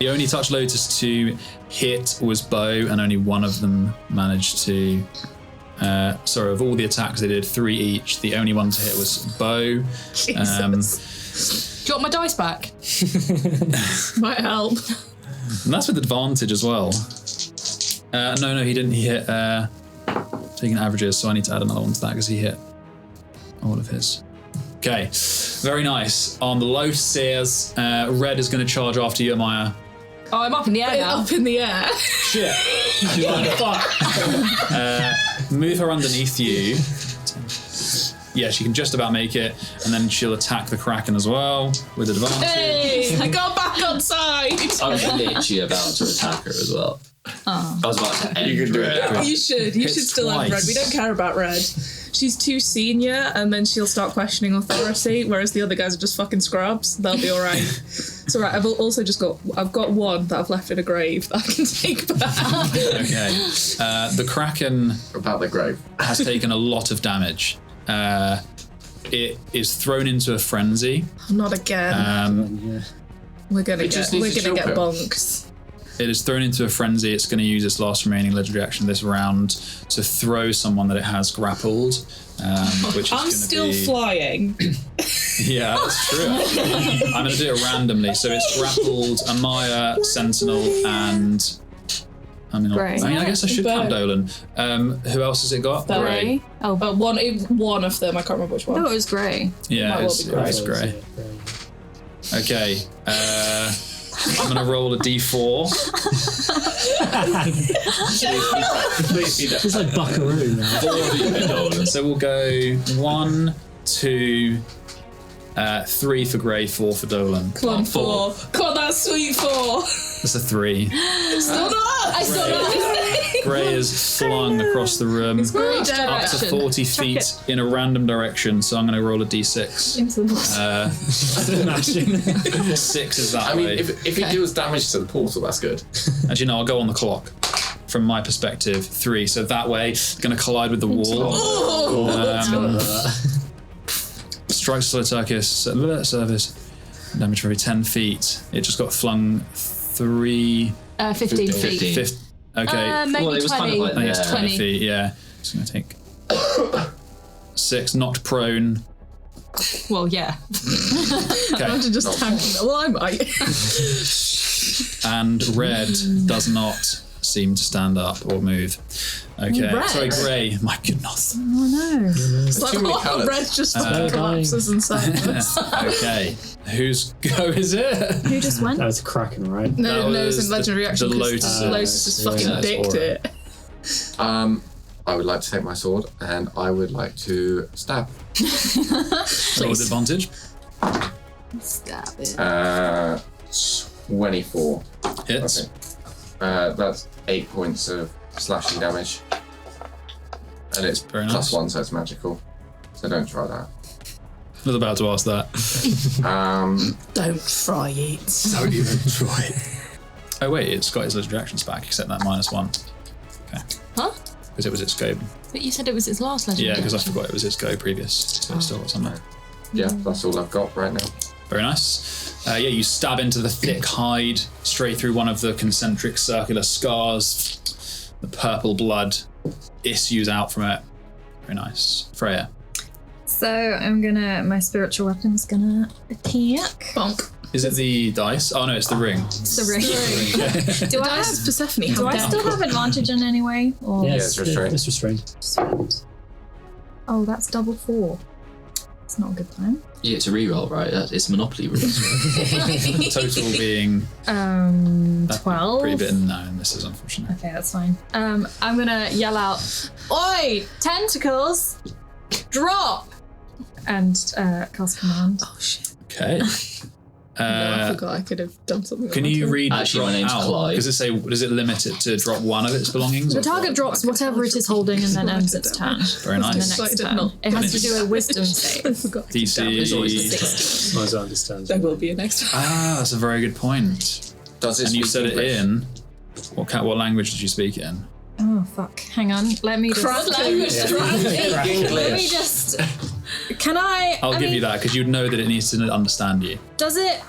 The only Touch Lotus to hit was Bo, and only one of them managed to. Sorry, of all the attacks they did 3 each. The only one to hit was Bo. Jesus. Do you want my dice back? Might help. And that's with advantage as well. No, he didn't. He hit taking averages, so I need to add another one to that because he hit all of his. Okay, very nice. On the low stairs, Red is going to charge after you, Ahmaya. Oh, I'm up in the air now. Up in the air. Shit. Fuck. Move her underneath you. Yeah, she can just about make it, and then she'll attack the Kraken as well with advantage. Hey, I got back on side. I was literally about to attack her as well. I was about to end You can do her. it. You should. You should still have Red. We don't care about Red. She's too senior, and then she'll start questioning authority. Whereas the other guys are just fucking scrubs. They'll be all right. It's all right. I've also just I've got one that I've left in a grave that I can take back. Okay. The Kraken About the grave. has taken a lot of damage. It is thrown into a frenzy. Not again. We're gonna get bonks. It is thrown into a frenzy. It's going to use its last remaining legendary action this round to throw someone that it has grappled. Which is I'm still flying. Yeah, that's true. I'm going to do it randomly. So it's grappled Ahmaya, Sentinel, and Gray. I guess I should count Dolan. Who else has it got? Gray. Oh, But one of them, I can't remember which one. no, it was Gray. Yeah, Might well it's be Gray. it's Gray. Okay. I'm going to roll a d4. Please be It's like Buckaroo now. So we'll go 1, 2, 3 for Gray, 4 for Dolan. Come on, 4. Come on, that's sweet 4. That's a 3. Still not. I still not. Gray is flung across the room Great up to direction. 40 feet in a random direction, so I'm going to roll a d6. Into the water. 6 is that I mean, way. if it deals damage to the portal, that's good. Actually, no, I'll go on the clock. From my perspective, 3. So that way, it's going to collide with the wall. Strikes Slotarchus surface. Damage for every 10 feet. It just got flung 3... 15 feet. Okay. Maybe Well, it was 20. kind of like I think it's 20 20. feet, yeah. It's going to take 6, knocked prone. Well, yeah. Okay. Imagine just tanking that. Well, I might. And Red does not seem to stand up or move. Okay. Red? Sorry, Grey. My goodness. Oh no. It's like, too many oh, colours. Red just fucking collapses inside us. Okay. Whose go is it? Who just went? That was Kraken, right? No, That it's was in legendary action. the 'cause Lotus. Lotus just Yeah, fucking that's dicked aura. it. I would like to take my sword and I would like to stab. Roll with advantage. Stab it. 24. Hits. Okay. That's 8 points of slashing damage. And it's Very plus nice. 1, so it's magical. So don't try that. I was about to ask that. Don't try it. Don't even try it. Oh wait, it's got its legendary actions back, except that -1. Okay. Huh? Because it was its go. But you said it was its last legendary Yeah, because I action. forgot it was its go previous. So it's still got something. Yeah, that's all I've got right now. Very nice. You stab into the thick hide, straight through one of the concentric circular scars. The purple blood issues out from it. Very nice. Freya. So my spiritual weapon's gonna attack. Bonk. Is it the dice? Oh no, it's the ring. It's the ring. Do I have Persephone? Do I still have advantage in any way? Or it's restrained. It's restrained. Sweet. Oh, that's double 4. It's not a good time. Yeah, it's a reroll, right? It's Monopoly rules. Total being 12. pretty bitten. No, and this is unfortunate. Okay, that's fine. I'm gonna yell out, "Oi, tentacles, drop!" and cast command. Oh shit. Okay. I forgot I could have done something. Can with my you turn. read the Actually, my drop name's out? Clive. Does it limit it to drop one of its belongings? The or target drops whatever it is holding and then ends its turn. Very The nice. next Sorry, turn. not- It has to do a wisdom I save. forgot. DC. As I understand. There will be a next one. That's a very good point. Does it And you speak said it English? in. What language did you speak it in? Oh fuck! Hang on. Let me just. Let me just. Can I? I'll give you that because you'd know that it needs to understand you. Does it?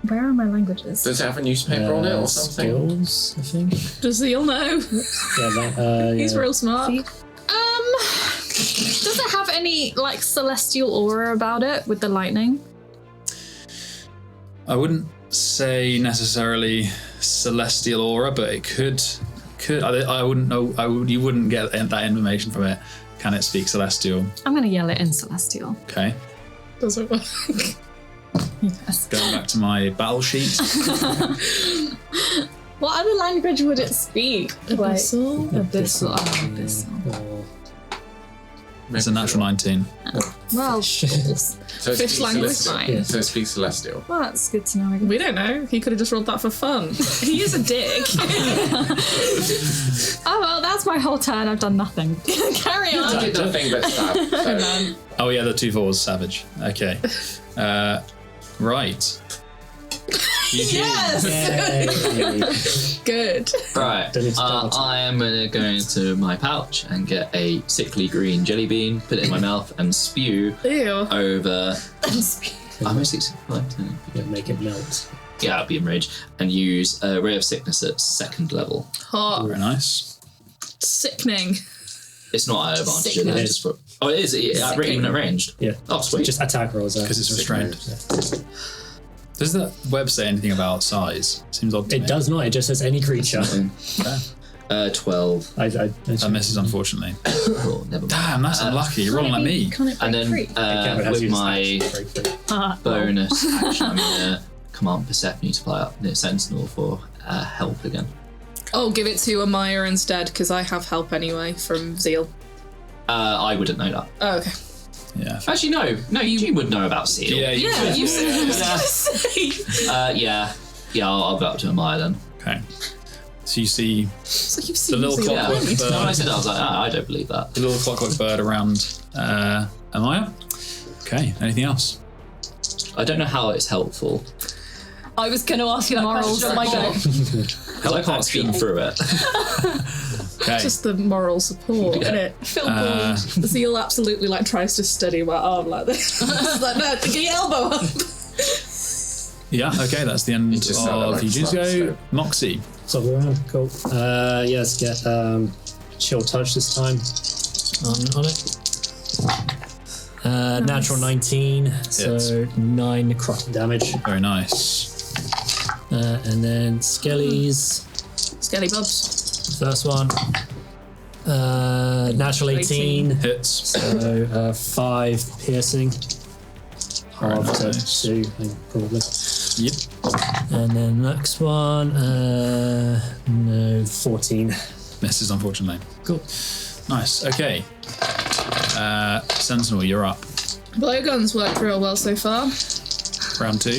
Where are my languages? Does it have a newspaper on it or something? Skills, I think. Does Zeal know? He's real smart. Does it have any like celestial aura about it with the lightning? I wouldn't say necessarily celestial aura, but it could. I wouldn't know. You wouldn't get that information from it. Can it speak celestial? I'm gonna yell it in celestial. Okay. Doesn't work. Yes. Going back to my battle sheet. What other language would it speak? Abyssal? Abyssal. Abyssal. It's a natural 19. Well, So it Fish speaks language. celestial. fine. So it speaks celestial. Well, that's good to know. We don't know. He could have just rolled that for fun. He is a dick. Oh well, that's my whole turn. I've done nothing. Carry on. I did nothing but stab. So. Oh yeah, the 2/4's savage. Okay. Right. Yes! Good. Right, Don't need to double check. I am going to go into my pouch and get a sickly green jelly bean, put it in my mouth, and spew Ew. over. I'm a 65. Yeah, make it melt. Yeah, I'll be enraged. And use a Ray of Sickness at 2nd level. Hot. Very nice. Sickening. It's not an advantage, Sickening. it's just for. Oh, it is? Even at ranged? Yeah. Oh, sweet. Just attack rolls. Because it's restrained. Does the web say anything about size? Seems odd to me. It does not. It just says any creature. 12. That misses, unfortunately. Oh, never mind. Damn, that's unlucky. You're rolling like me. And then with my bonus action, I'm going to command Persephone to fly up near Sentinel for help again. Oh, give it to Ahmaya instead, because I have help anyway from Zeal. I wouldn't know that. Oh, okay. Yeah. Actually, no, you would know about Seal. Yeah, Yeah, you said Yeah, I'll go up to Ahmaya then. Okay. So you see It's like you've the seen little Zeal. Yeah. clockwork No, I bird. said that, I was like, I don't believe that. The little clockwork bird around Ahmaya. Okay. Anything else? I don't know how it's helpful. I was going to ask you that Morals question. Oh my god. Because I can't speak through it. Okay. Just the moral support, innit? Zeal absolutely like tries to steady my arm like this. It's like, no, get your elbow up. Yeah. Okay. That's the end You just sounded of like Eugene's slap, go. so. Moxie. So we're cool. Yeah, let's get chill touch this time on it. Natural 19, so 9 necrotic damage. Very nice. And then Skellies, Skelly bubs. first one. Natural 18, Hits. so 5 piercing. Half to nice. 2, I think, probably. Yep. And then next one, no, 14. Misses, unfortunately. Cool. Nice. Okay. Sentinel, you're up. Blowguns worked real well so far. Round 2.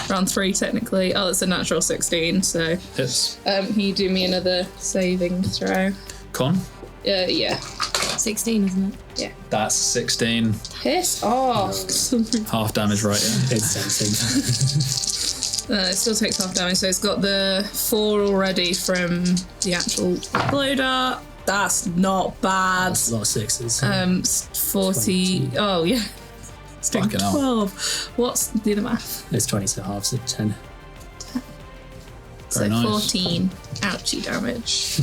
Round 3 technically. Oh, that's a natural 16, so Hits. can you do me another saving throw? Con. Yeah. 16, isn't it? That's 16. Piss off. Half damage right here. It's tempting. It still takes half damage, so it's got the 4 already from the actual blow dart. That's not bad. That's a lot of 6s. 40. 20. Oh, yeah. Fucking hell. 12. What's the math? It's 20, so half, so 10. So Very nice. 14 ouchie damage.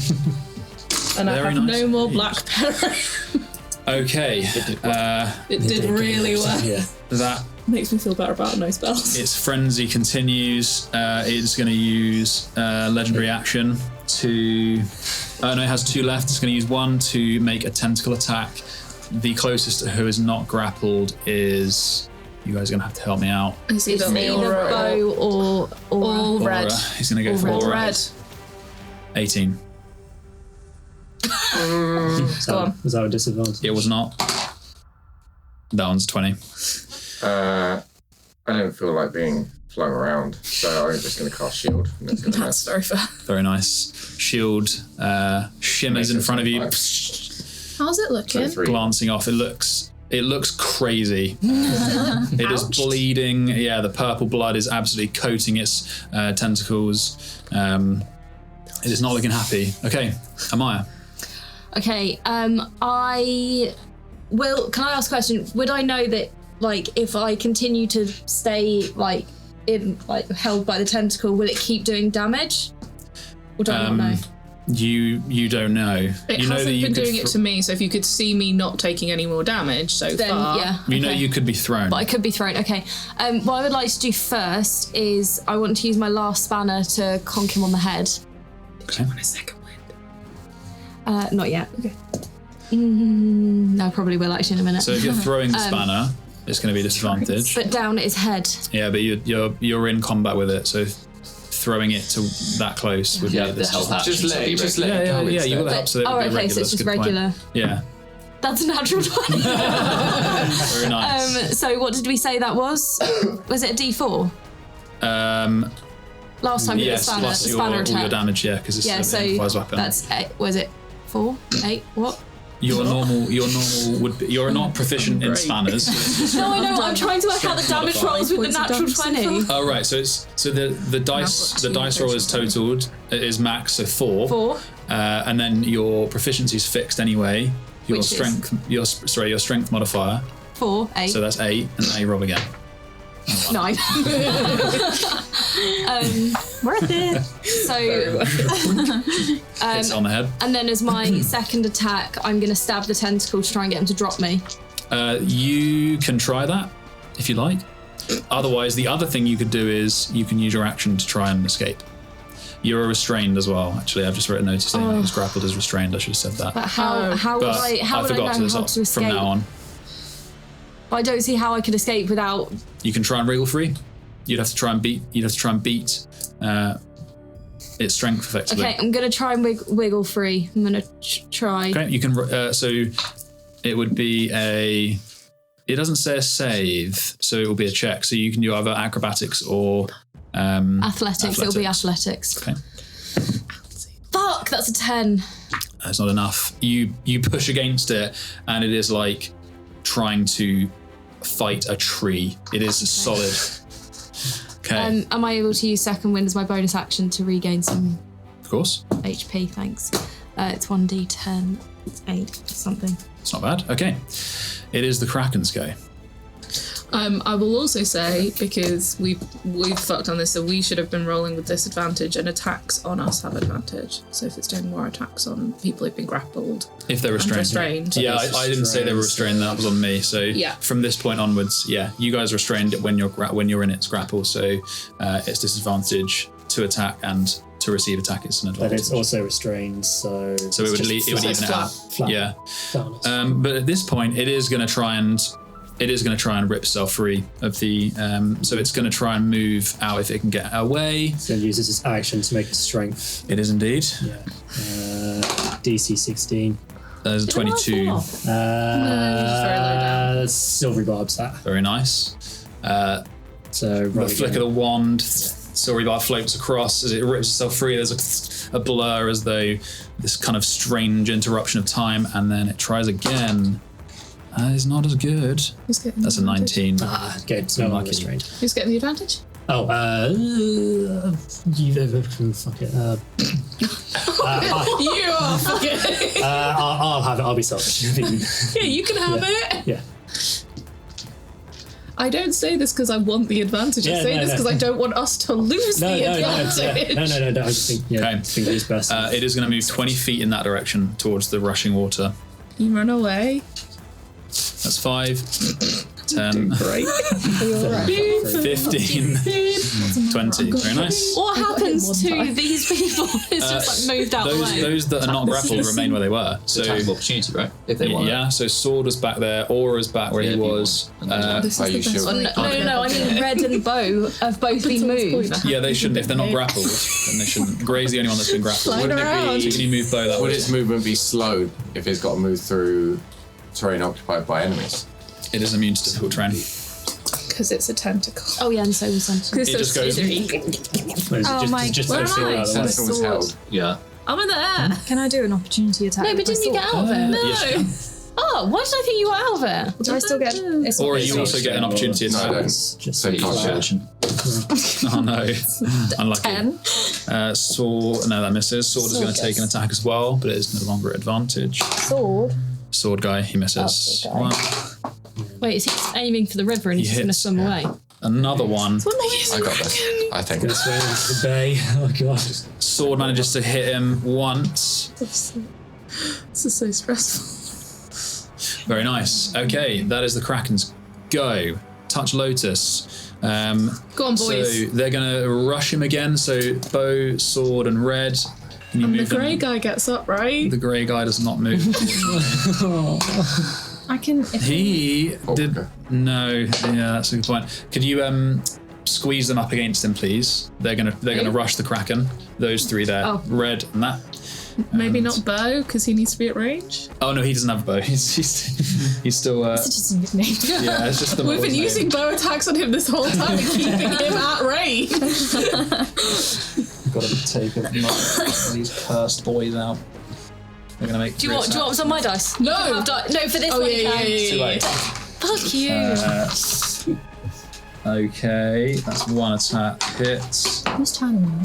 And I Very have nice no more indeed. black pepper. Okay. It did really well. Yeah. That Makes me feel better about no spells. its frenzy continues. It's going to use legendary action to. Oh no, it has 2 left. It's going to use 1 to make a tentacle attack. The closest who is not grappled is. You guys are going to have to help me out. It's It's either either aura bow or or red. Aura. He's going to go Or for red. Aura. Red. 18. Go on. Was that a disadvantage? It was not. That one's 20. I don't feel like being flung around, so I'm just going to cast shield. And it's going to That's very fair. Very nice. Shield shimmers in front of you, How's it looking? 23. glancing off. It looks crazy. It is bleeding. Yeah, the purple blood is absolutely coating its tentacles. It is not looking happy. Okay, Ahmaya. Okay, I will. Can I ask a question? Would I know that, like, if I continue to stay, like, in, like, held by the tentacle, will it keep doing damage? Or do I not know? You don't know. It You know hasn't that you been could doing it to me, so if you could see me not taking any more damage so Then, far. yeah. You know okay. you could be thrown. But I could be thrown. Okay. What I would like to do first is I want to use my last spanner to conk him on the head. Okay. Want a second wind? Not yet. Okay. No, I probably will actually in a minute. So if you're throwing the spanner, it's going to be a disadvantage. But down at his head. Yeah, but you're in combat with it, so throwing it to that close would Yeah, be the help action. Just let it go. Yeah, you instead. got to help so that it Oh, would be okay, regular. so it's That's a just good point. regular. Yeah, That's a natural 20. very nice. So what did we say that was? Was it a D4? Last time we did the Yes, spanner, plus the your, spanner all attack. your damage, yeah, because it's Yeah, an so improvised weapon. that's 8. Was it 4? 8? What? Your normal would be. You're not proficient in Great. spanners. No, I know. I'm trying to work out the damage modifier. rolls with the Points of natural damage so 20. far. Oh right, so the dice roll is totaled. It is max, so 4. 4. And then your proficiency is fixed anyway. Your Which is? strength, your strength modifier. 4. 8. So that's 8, and now you roll again. 9. Worth it. So, It's on the head. and then as my second attack, I'm going to stab the tentacle to try and get him to drop me. You can try that if you like. Otherwise, the other thing you could do is you can use your action to try and escape. You're restrained as well. Actually, I've just written a note saying that he's grappled as restrained. I should have said that. But how would But I know forgot how to escape? from now on. I don't see how I could escape without. You can try and wriggle free. You'd have to try and beat. Its strength effectively. Okay, I'm gonna try and wiggle free. I'm gonna try. Okay, you can. So it would be a. It doesn't say a save, so it will be a check. So you can do either acrobatics or Athletics. It'll be athletics. Okay, Fuck, that's a 10. that's not enough. You push against it, and it is like trying to fight a tree. It is solid. Okay, Am I able to use second wind as my bonus action to regain some of course. HP? Thanks. It's 1d10. It's 8 something. It's not bad. Okay, it is the Kraken's go. I will also say, because we've fucked on this, so we should have been rolling with disadvantage, and attacks on us have advantage. So if it's doing more attacks on people who've been grappled, If they're restrained. restrained. Yeah, I didn't say they were restrained. That was on me. So Yeah. from this point onwards, yeah, you guys are restrained when you're in its grapple. So it's disadvantage to attack and to receive attack. It's an But advantage. it's also restrained, so So it it's would just it would flat. even it out. Flat. Yeah. Flat. But at this point, it is going to try and rip itself free of the. So it's going to try and move out if it can get away. So it uses its action to make a strength. It is indeed. Yeah. DC 16. There's a 22. That's very low down. That's silvery barbs. That. Very nice. So The roll flick again. of the wand, silvery bar floats across as it rips itself free. There's a blur as though this kind of strange interruption of time, and then it tries again. It's not as good. Who's getting That's a the advantage? 19. Okay, it's no longer Unlucky. restrained. Who's getting the advantage? Oh, fuck it. You are fucking. I'll have it. I'll be selfish. Yeah, you can have it. Yeah. I don't say this because I want the advantage. I say this because I don't want us to lose the advantage. No. I just think, I think it is best. It is going to move 20 feet in that direction towards the rushing water. You run away. That's 5, 10, Great. 15, 20. Very nice. What happens to these people? It's just like moved out of the way. Those that are not grappled remain where they were. So So attack of opportunity, right? If they want. yeah, so Sword was back there, Aura's back where he was. This Are is you the best sure? way. No, I mean Red and Bow have both been moved. Yeah, they shouldn't. If they're not grappled, then they shouldn't. Gray's the only one that's been grappled. Flying Wouldn't around. it So can you move Bow that Would way? its movement be slowed if it's got to move through terrain occupied by enemies? It is immune to difficult terrain. Because it's a tentacle. Oh yeah, and so was Sentinel. It just goes. Oh my- Where am I? Sentinel was held. Yeah. I'm in there. Can I do an opportunity attack? No, but with my didn't you get sword? out of it? Yes, Oh, why did I think you were out of it? Do I still get? It's Aura, not- you also get an opportunity No, I attack. don't. Just So you can't shoot. Action. Oh no, unlucky. 10 Sword, no, that misses. Sword is going to take an attack as well, but it is no longer advantage. sword. Sword guy, he misses. Oh, okay. One. Wait, is he aiming for the river and he's He just going to hits. swim away? Another one. I got this. I think. Gonna swim into the bay. Oh god. Sword manages to hit him once. This is so stressful. Very nice. Okay, that is the Kraken's go. Touch Lotus. Go on, So boys. they're going to rush him again. So Bow, Sword, and Red. Can you And the move them? grey guy gets up, right? The grey guy does not move. I can. If He did. okay. No, yeah, that's a good point. Could you squeeze them up against him, ple's? They're gonna rush the Kraken. Those three there, Oh. Red and that. Maybe not Bo, because he needs to be at range. Oh no, he doesn't have a bow. He's still. it's just a nickname. Yeah, it's just the. We've been model's name. using bow attacks on him this whole time and keeping him at range. Got to take these cursed boys out. They're gonna make. Do you want what's on my dice? No. No, for this Oh, one yeah, you yeah, can. yeah, Too yeah, late. Fuck you. Okay, that's one attack hit. Who's turn now?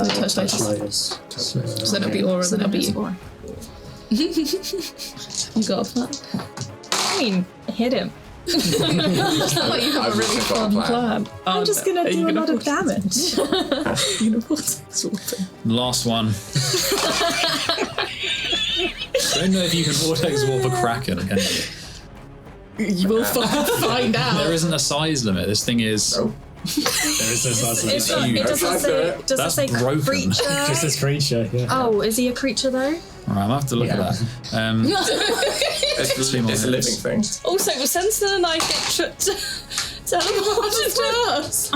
Touch Lotus. So then it'll be Aura, then it'll be you. You got a plan? I mean, hit him. It's not like you have I've a really also got a fun plan. plan. I'm just gonna do a lot of damage. You know what? Last one. Don't know if you can vortex warp a Kraken again. You will find out. There isn't a size limit. This thing is. Nope. There is no size limit. It's not, huge. it doesn't say. Does That's it say broken. creature? Just this creature. Yeah. Oh, is he a creature though? Alright, I'll have to look at that. It's, Two more it's a living hits. thing. Also, was Sentinel and I get teleported to us?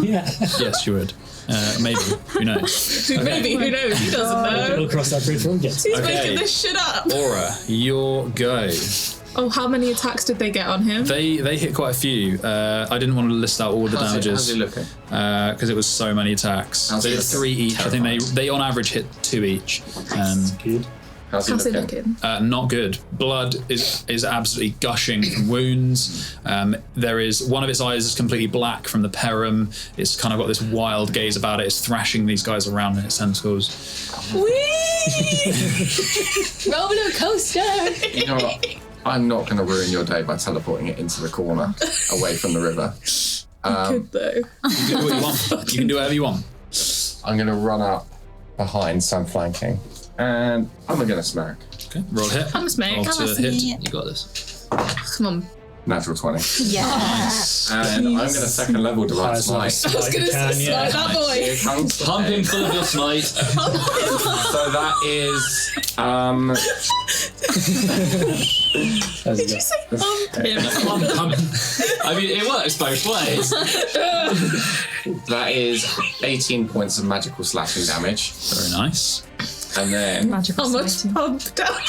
yeah. Yes, you would. Maybe. Who knows? Maybe, who knows? He doesn't We'll know. cross that bridge when we get to it. He's Okay. making this shit up. Aura, your go. Oh, how many attacks did they get on him? They hit quite a few. I didn't want to list out all the How's damages it looking? because it was so many attacks. How's They it hit 3 each. I think they on average hit 2 each. Good. How's How's it it looking? looking? Not good. Blood is absolutely gushing from wounds. There is one of its eyes is completely black from the perum. It's kind of got this wild gaze about it. It's thrashing these guys around in its tentacles. Roller coaster. You know what? I'm not going to ruin your day by teleporting it into the corner, away from the river. Good though. You can do what you want. You can do whatever you want. I'm going to run up behind, so I'm flanking, and I'm going to smack. Okay, roll a hit. I'm a snake. Roll to hit. You got this. Come on. Natural 20. Yes. And I'm going to second level divine smite. I was gonna say, that boy. Here comes the Pump him thing. full of your smite. So that is Did you say pump him? I mean, it works both ways. that is 18 points of magical slashing damage, Very nice. and then Magical How much smiting. pump down?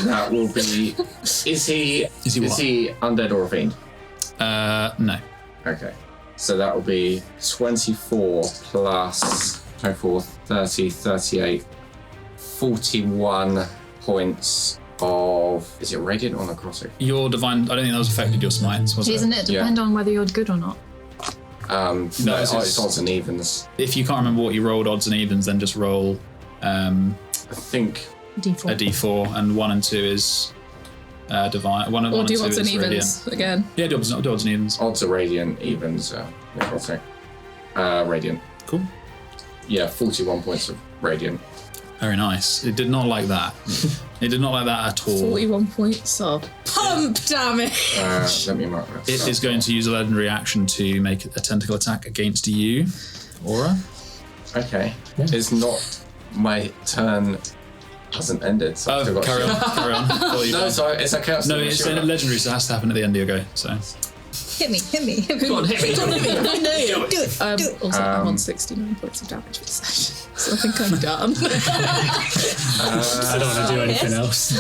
that will be. Is he what? undead or a fiend? No. Okay, so that will be 24 plus 24, 30, 38, 41 points of. Is it radiant or necrotic? Your divine. I don't think that was affected your smites, was Doesn't it? it depend on whether you're good or not? No, it's odds and evens. If you can't remember what you rolled, odds and evens, then just roll I think a D4. d4, and 1 and 2 is divine. One Or and do you two want an is radiant. evens again? Yeah, do odds and evens. Odds are radiant, evens are necrotic. Radiant. Cool. Yeah, 41 points of radiant. Very nice. It did not like that. It did not like that at all. 41 points of pump damage. Let me mark that. It is going to use a legendary action to make a tentacle attack against you, Aura. Okay. Yeah. It's not my turn. Hasn't ended. So I've still got carry shit. on, carry on. No, sorry, it's okay. I'm No, still it's shooting. legendary, so it has to happen at the end of your go. So Hit me. Go on, hit me. Also, I'm on 69 points of damage this session, so I think I'm done. I don't want to do anything else.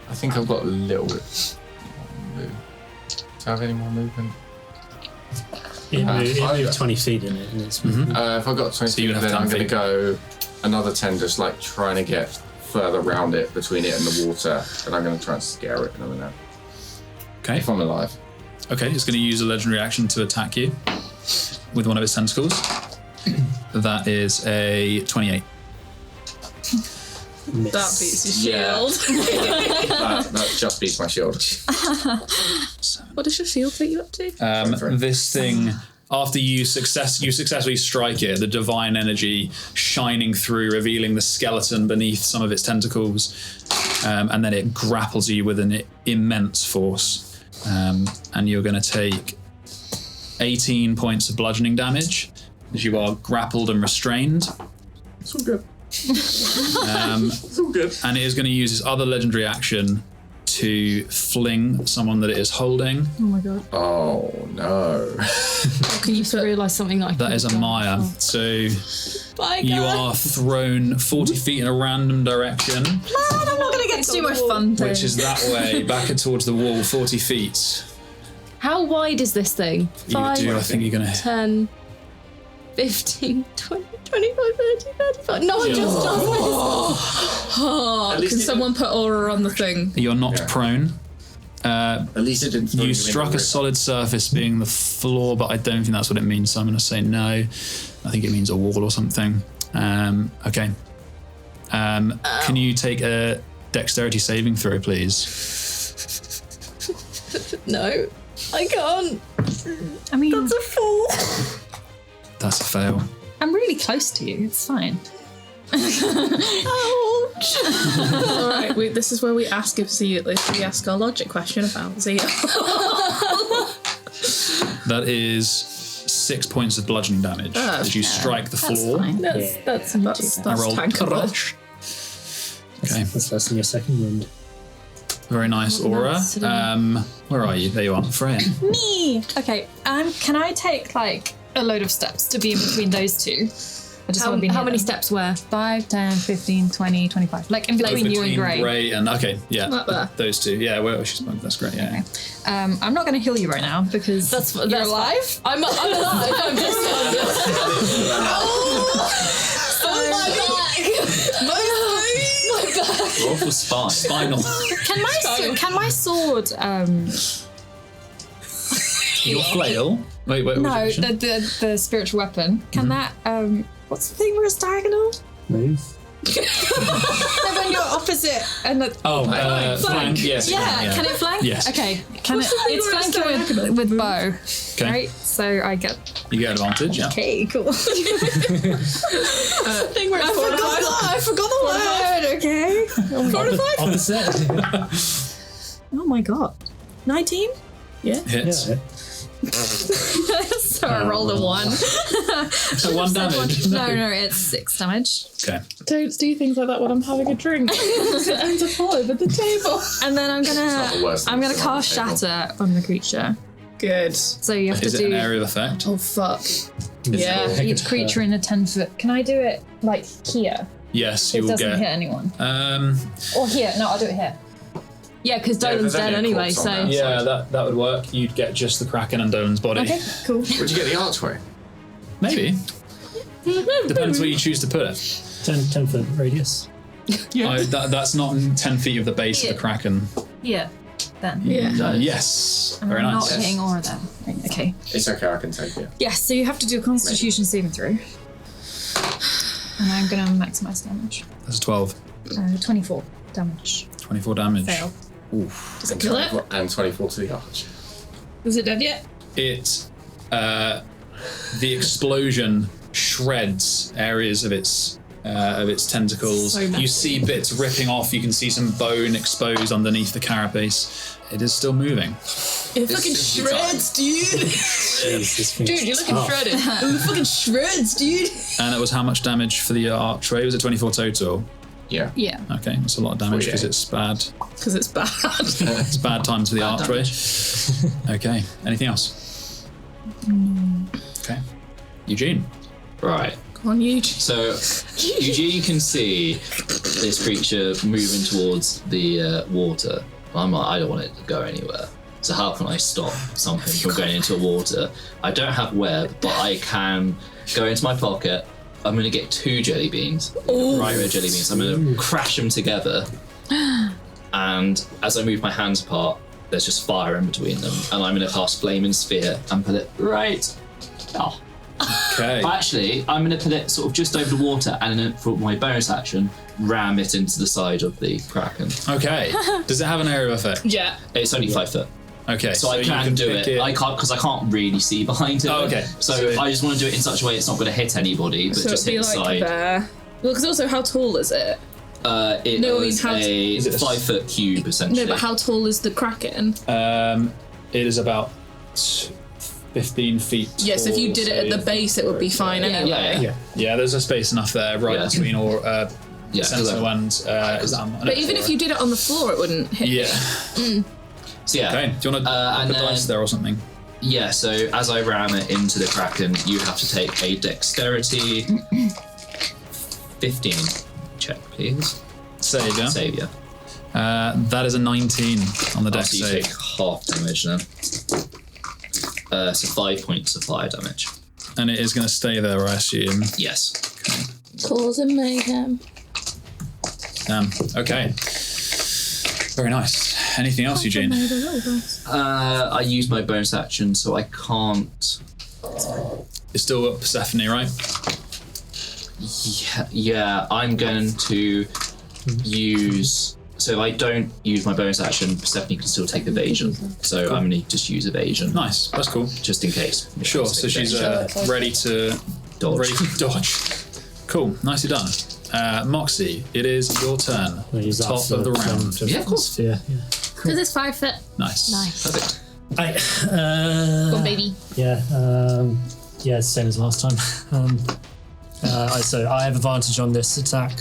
I think I've got a little bit more move. Do I have any more movement? It I- moved 20 feet in it, and it's If I've got 20 So you feet, have then 10 I'm going to feet. go another 10, just like trying to get further around it, between it and the water, and I'm going to try and scare it in a minute. okay, If I'm alive. okay. It's going to use a legendary action to attack you with one of its tentacles. That is a 28. miss. That beats your Yeah. shield. that just beats my shield. What does your shield take you up to? This thing, after you successfully strike it, the divine energy shining through, revealing the skeleton beneath some of its tentacles, and then it grapples you with an immense force, and you're going to take 18 points of bludgeoning damage as you are grappled and restrained. It's all good. It's all good. And it is going to use its other legendary action to fling someone that it is holding. Oh my god. Oh no. Can you put Realise something like That is Ahmaya. So Bye, you are thrown 40 feet in a random direction, I'm not gonna get too much fun. which is that way, back towards the wall, 40 feet. How wide is this thing? You 5, do, I think you're going to... 10, 15, 20, 25, 30, 35. No, I just Oh, least can it someone put aura on the thing? You're knocked Yeah. prone. At least it didn't. You struck a solid surface being the floor, but I don't think that's what it means, so I'm going to say no. I think it means a wall or something. Okay. Can you take a dexterity saving throw, please? No, I can't. I mean, That's a 4. That's a fail. I'm really close to you. It's fine. Ouch. All right, this is where we ask we ask our logic question about Zia. That is 6 points of bludgeoning damage as you strike the That's floor. fine. That's That's I rolled tankable. courage. Okay, That's less than your second wound. very nice, Aura. Where are you? There you are, Freya. Me. Okay. Can I take like a load of steps to be in between those two? I just want to be How near many them. steps were? 5, 10, 15, 20, 25. Like in between you and Grey. Grey and okay, yeah, Like that. those two. Yeah, well, that's great. Yeah. I'm not going to heal you right now because That's you're alive. I'm alive. I'm just. Oh my back. My back. Roll for spine. Spinal. Can my sword? Your flail. Wait. What No, was your question? the spiritual weapon. Can that? What's the thing where it's diagonal? Move. No, when you're opposite and the, Flank. Yes. yeah, can it flank? Yes. Okay, can it? the thing It's where it's flanking with bow, Okay. right? So I get. You get advantage. Yeah. Okay, cool. Thing where it's I forgot the word. Okay. Opposite. Oh my god. 19. Hits. Yeah. So I rolled a 1. So 1 damage. No, it's 6 damage. Okay. Don't do things like that when I'm having a drink. It ends up all over the table. And then I'm not the worst gonna thing to cast do on the Shatter on the creature. Good. So you have Is to it an do area of effect? Oh fuck. Yeah. each creature in a 10-foot. Can I do it like here? Yes, So you it will doesn't hit get. anyone. Um. Or here. No, I'll do it here. Yeah, because Yeah, Dolan's there's dead only a anyway, corpse on so. there. Yeah, that would work. You'd get just the Kraken and Dolan's body. Okay, cool. Would you get the archway? Maybe. Depends where you choose to put it. 10 foot radius. That's not 10 feet of the base of the Kraken. Yeah. Then. Yeah. Yes. And Very I'm nice. not hitting aura then. Right, okay. It's okay, I can take it. Yes, so you have to do a Constitution saving throw. And I'm gonna maximize damage. That's a 12. 24 damage. 24 damage. Fail. Oof. Does it kill it? And 24 to the arch. Is it dead yet? It, the explosion shreds areas of its tentacles. So messy. You see bits ripping off. You can see some bone exposed underneath the carapace. It is still moving. It fucking shreds, dude. Jeez, this thing's Dude, you're looking tough. shredded. It fucking shreds, dude. And it was how much damage for the archway? Was it 24 total? Yeah. Yeah. Okay, that's a lot of damage because 48. it's bad. Because it's bad. It's bad times for the Bad archway. Okay, anything else? Okay. Eugene. Right. Come on, you. So Eugene can see this creature moving towards the water. I'm like, I don't want it to go anywhere. So how can I stop something from going into water? I don't have web, but I can go into my pocket. I'm going to get 2 jelly beans, bright red jelly beans. I'm going to crash them together. And as I move my hands apart, there's just fire in between them. And I'm going to cast Flaming Sphere and put it right. Oh. Okay. Actually, I'm going to put it sort of just over the water and then for my bonus action, ram it into the side of the Kraken. Okay. Does it have an area of effect? Yeah. It's only 5 foot. Okay. So I you can do pick it. I can't because I can't really see behind it. Oh, okay. So So- I just want to do it in such a way it's not going to hit anybody, but So just it'd hit be the like side. there. Well, because also, how tall is it? It No, I mean, was how- a Is it a 5 foot cube essentially. No, but how tall is the Kraken? It is about 15 feet. Yes, if you tall, did it at so- the base, it would be fine anyway. Yeah. Yeah. Yeah, there's a space enough there, right Yeah. between Yeah, Sentinel and is that But even if you did it on the floor, it wouldn't hit. Yeah. So yeah. Okay. Do you want to and put the then- dice there or something? Yeah, so as I ram it into the Kraken, you have to take a dexterity 15 check, please. Save, yeah. Save, yeah. That is a 19 on the dex So you save. take half damage then. So 5 points of fire damage. And it is going to stay there, I assume. Yes. Causing mayhem. Okay. Very nice. Anything else, Eugene? I use my bonus action, so I can't. You're still at Persephone, right? Yeah, I'm going to use. So if I don't use my bonus action, Persephone can still take evasion. So I'm going to just use evasion, Nice. That's cool. just in case. Sure. So she's ready to Dodge. dodge. Cool. Nicely done. Moxie, it is your turn. We'll use that Top for of the flame round. to Yeah, of course. sphere, yeah. Because it's 5 foot. Nice. Perfect. Go on, baby. Yeah, same as last time. So I have advantage on this attack.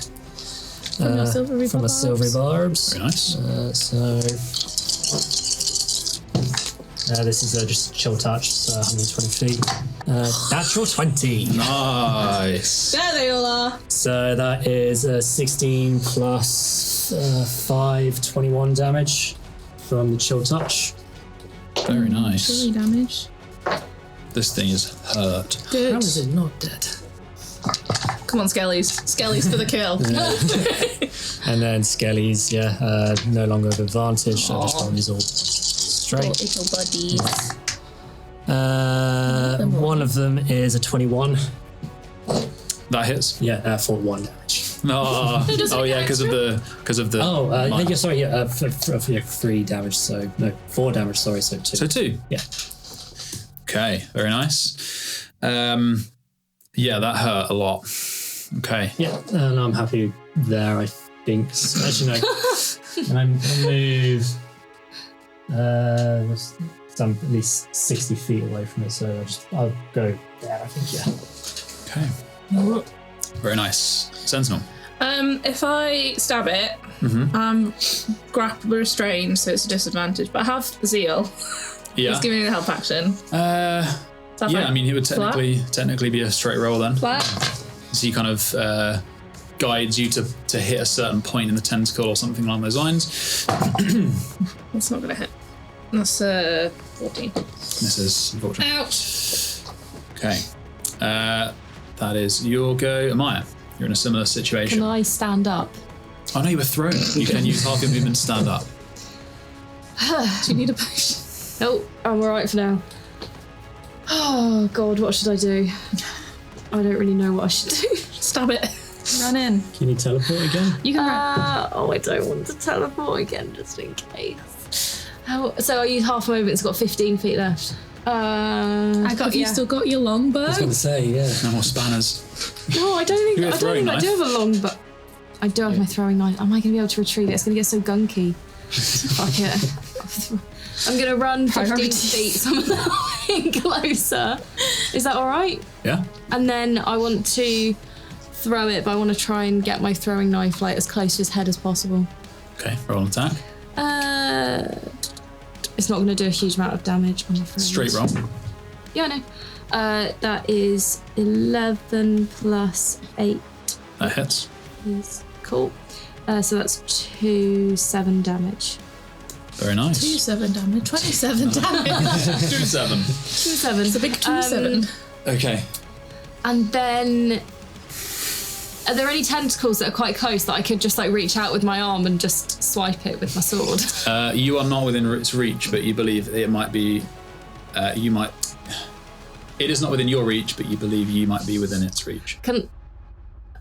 From your silvery from a barbs. silvery barbs. Very nice. This is just a chill touch, so 120 feet. Natural 20. Nice. There they all are. So that is 16 plus 5, 21 damage from the chill touch. Very nice. Really damage. This thing is hurt. Good. How is it not dead? Come on, Skellies. Skellies for the kill. And then Skellies, no longer with advantage. So just on these all straight. Little buddies. One of them is a 21. That hits. Yeah, for 1 damage. Oh, yeah, because of the Oh, yeah, sorry, for 3 damage. So no, 4 damage. Sorry, so 2. So 2. Yeah. Okay, very nice. Yeah, that hurt a lot. Okay. Yeah, and I'm happy there. I think. Actually, no. I'm gonna move. I'm at least 60 feet away from it, so I'll go there. I think. Yeah. Okay. Very nice. Sentinel. If I stab it, grapple restrain, so it's a disadvantage. But I have zeal. Yeah. It's giving me the help action. Yeah, I mean, it would technically be a straight roll then. Flat. So he kind of guides you to hit a certain point in the tentacle or something along those lines. That's not gonna hit. That's 14. This is unfortunate. Ouch. Okay. That is your go. Amaya, you're in a similar situation. Can I stand up? Oh no, you were thrown. You can use half your movement to stand up. Do you need a potion? Nope, I'm alright for now. Oh god, what should I do? I don't really know what I should do. Stab it. Run in. Can you teleport again? You can run. Oh, I don't want to teleport again, just in case. So I use half movement. It's got 15 feet left. Have you still got your longbow? I was going to say, yeah. No more spanners. No, I don't think You have a I throwing do have a long, but I do have my throwing knife. Am I going to be able to retrieve it? It's going to get so gunky. Fuck it. I'm going to run 15 feet, so I'm going closer. Is that all right? Yeah. And then I want to throw it, but I want to try and get my throwing knife like as close to his head as possible. Okay, roll an attack. It's not going to do a huge amount of damage, I'm afraid. Straight roll. Yeah, I know. That is 11 plus 8. That hits. Is cool. So that's 7 damage. Very nice. 2-7 damage. 27 damage. 2-7. 7. It's a big 2-7. Okay. And then, are there any tentacles that are quite close that I could just like reach out with my arm and just swipe it with my sword? You are not within its reach, but you believe it might be. You might. It is not within your reach, but you believe you might be within its reach. Am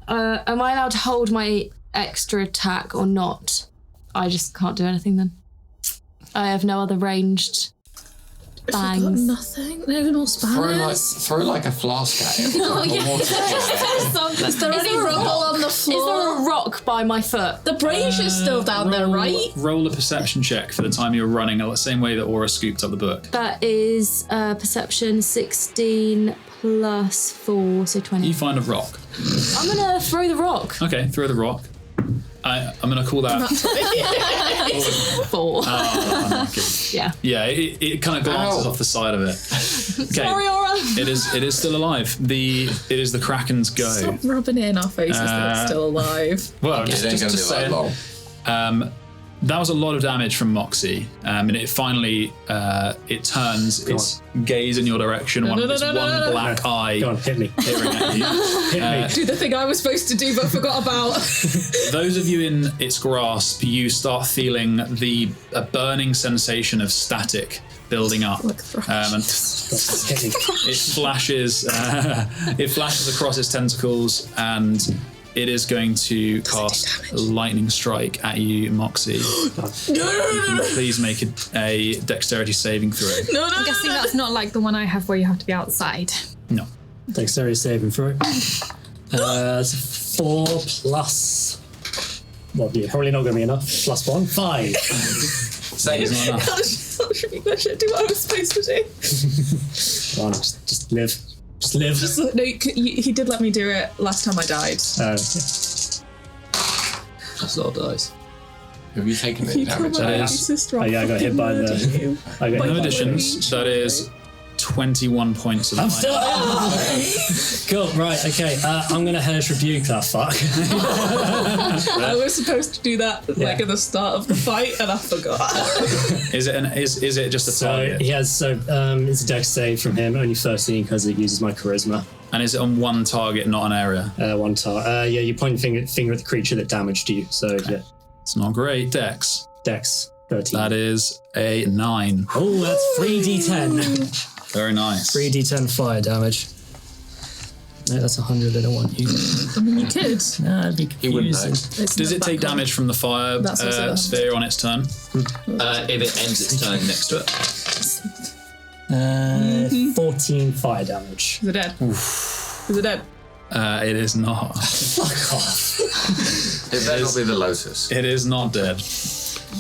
I allowed to hold my extra attack or not? I just can't do anything then. I have no other ranged bangs. Got nothing? No more spanners? Throw like a flask at it. Oh, yeah. Is there any rubble on the floor? Is there a rock by my foot? The brazier's still down there, right? Roll a perception check for the time you're running, the same way that Aura scooped up the book. That is perception 16 plus 4, so 20. You find a rock. I'm gonna throw the rock. Okay, throw the rock. I'm going to call that. 4. Yeah. Yeah, it kind of glances off the side of it. Okay. Sorry, Aura. It is still alive. It is the Kraken's go. Stop rubbing it in our faces that it's still alive. Well, It ain't just gonna to be say, long. that was a lot of damage from Moxie, and it finally it turns its gaze in your direction. One black eye Go on, hit me. peering at you. Hit me. Do the thing I was supposed to do but forgot about. Those of you in its grasp, you start feeling a burning sensation of static building up, and Hit me. it flashes. It flashes across its tentacles, and it is going to cast a lightning strike at you, Moxie. Please make a dexterity saving throw. I'm guessing that's not like the one I have where you have to be outside. No. Dexterity saving throw. It's 4 plus. Well, yeah, probably not going to be enough. Plus 1, 5. Same. It's not enough. I should do what I was supposed to do. Come on, just live. Just live. No, he did let me do it last time I died. That's a lot of dice. Have you taken any damage? Yeah, I got hit by the. I got hit No by the- additions. That is 21 points of I'm lightning. still. Cool. Right. Okay. I'm gonna hellish rebuke that fuck. I was supposed to do that like at the start of the fight, and I forgot. Is it just a So target? he has it's a dex save from him, only 13 because it uses my charisma. And is it on one target, not an area? One tar. Yeah, you point your finger at the creature that damaged you. So yeah, It's not great. Dex. dex 13. That is a 9. Oh, that's 3d10. Very nice. 3d10 fire damage. No, that's 100. I don't want you. I mean, you could. Nah, it'd be He wouldn't confusing. know. Does it take damage from the fire That's also sphere on its turn? If it ends its turn next to it. 14 fire damage. Is it dead? Is it dead? It is not. Fuck off. It better not be the Lotus. It is not dead.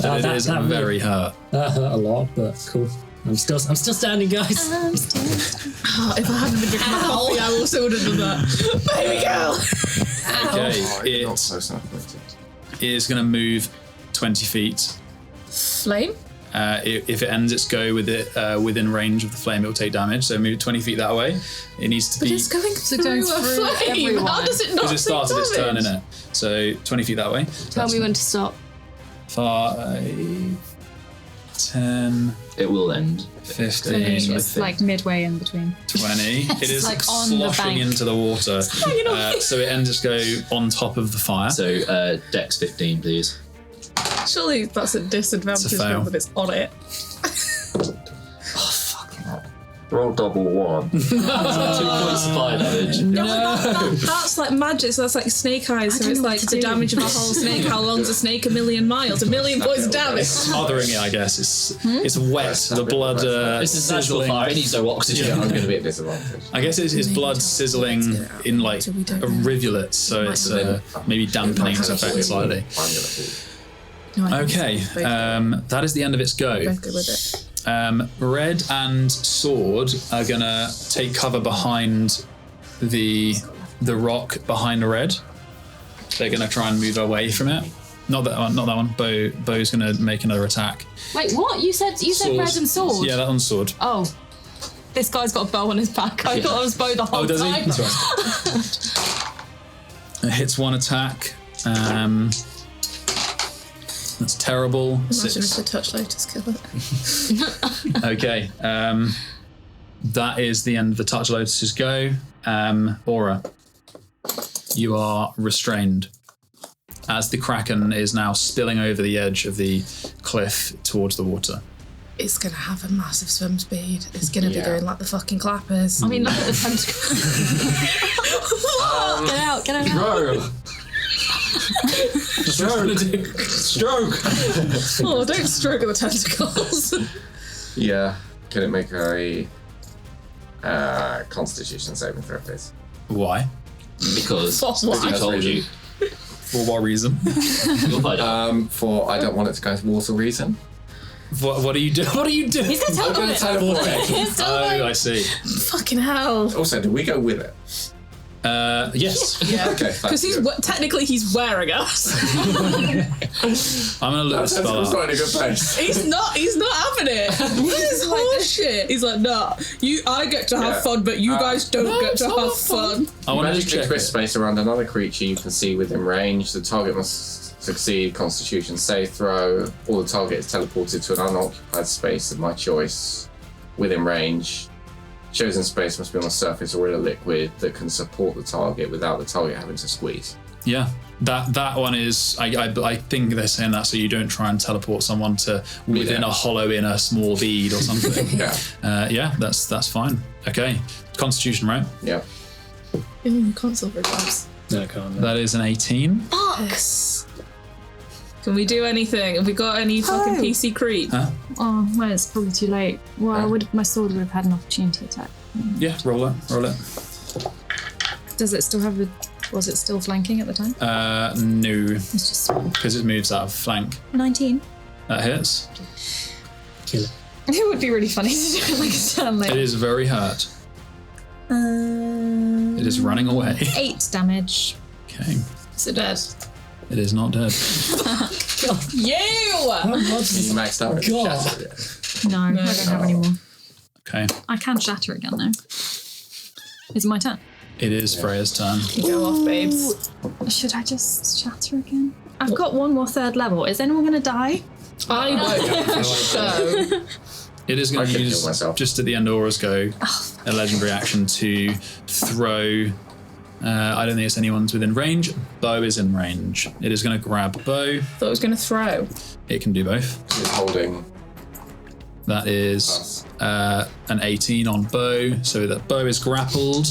But it is very hurt. That hurt a lot, but cool. I'm still standing, guys. Oh, if I hadn't been drinking my coffee, I also would have done that. Baby girl! Okay, Oh, you're not it close enough. is going to move 20 feet. Flame? If it ends its go with it within range of the flame, it will take damage. So move 20 feet that way. It needs to But be it's going through a through flame. everyone. How does it not because it started take its turn damage? in it. So 20 feet that way. Tell me when to stop. 5, 10, It will end. 15, It's like midway in between. 20. It is like on the sloshing bank. into the water. So it ends its go on top of the fire. So Dex 15, please. Surely that's a disadvantage It's a fail. when it's on it. Roll double 1. 2 points of fire damage. That's like magic, so that's like snake eyes, so it's like the damage of a whole snake. How long's a snake? 1,000,000 miles. 1,000,000 points of damage. Smothering it, I guess. It's wet. The blood. This is natural sizzling. fire. It needs no oxygen. I'm going to be at disadvantage. I guess it's blood sizzling in like a rivulet, so it's maybe dampening its effect slightly. I'm going to Okay, that is the end of its go. Both good with it. Red and Sword are gonna take cover behind the rock behind the red. They're gonna try and move away from it. Not that one. Not that one. Bo's gonna make another attack. Wait, what? You said red and sword? Yeah, that one's sword. Oh. This guy's got a bow on his back. I thought it was bow the whole Oh, does he? time. That's right. It hits one attack. That's terrible. Imagine if the Touch Lotus kill it. Okay. That is the end of the Touch Lotus's go. Aura, you are restrained as the Kraken is now spilling over the edge of the cliff towards the water. It's going to have a massive swim speed. It's going to be going like the fucking clappers. I mean, look at the tentacles. Get out. Bro! Stroke! Oh, don't stroke at the tentacles. Yeah. Can it make a Constitution saving throw, please? Why? Because For what? I told you. For what reason? You'll find out. For I don't want it to go into water reason. What are you doing? What are you doing? He's going to I'm going to teleport it. He's still Oh, I see. Fucking hell. Also, do we go with it? Yes. Yeah. Okay, Because technically he's wearing us. I'm gonna look That's the spell not up. in a good place. He's not having it. This is horseshit. He's like, nah, I get to have fun, but you guys don't get to have fun. I want to Magic check twist it. space around another creature you can see within range. The target must succeed Constitution save throw, or the target is teleported to an unoccupied space of my choice within range. Chosen space must be on a surface or in a liquid that can support the target without the target having to squeeze. Yeah, that one is. I think they're saying that so you don't try and teleport someone to within a hollow in a small bead or something. Yeah. That's fine. Okay, Constitution, right? Yeah. Ooh, console for jobs. No, I can't. That is an 18. Yes. Can we do anything? Have we got any fucking PC creep? Oh, well, it's probably too late. Well, my sword would have had an opportunity attack. Yeah, roll it. Does it still have was it still flanking at the time? No, It's just because it moves out of flank. 19. That hits. Kill it. It would be really funny to do it like a turn It later. is very hurt. It is running away. 8 damage. Okay, Is it dead? it is not dead. You! You maxed out. God. No, I don't have any more. Okay, I can shatter again though. Is it my turn? it is Freya's turn. You go off, babes. Should I just shatter again? I've got one more 3rd level. Is anyone going to die? I won't for sure. It is going I to could use, heal myself. just at the end of Aura's go, a legendary action to throw. I don't think it's anyone's within range. Bow is in range. It is going to grab Bow. Thought I was going to throw. It can do both. It's holding. That is an 18 on Bow, so that Bow is grappled.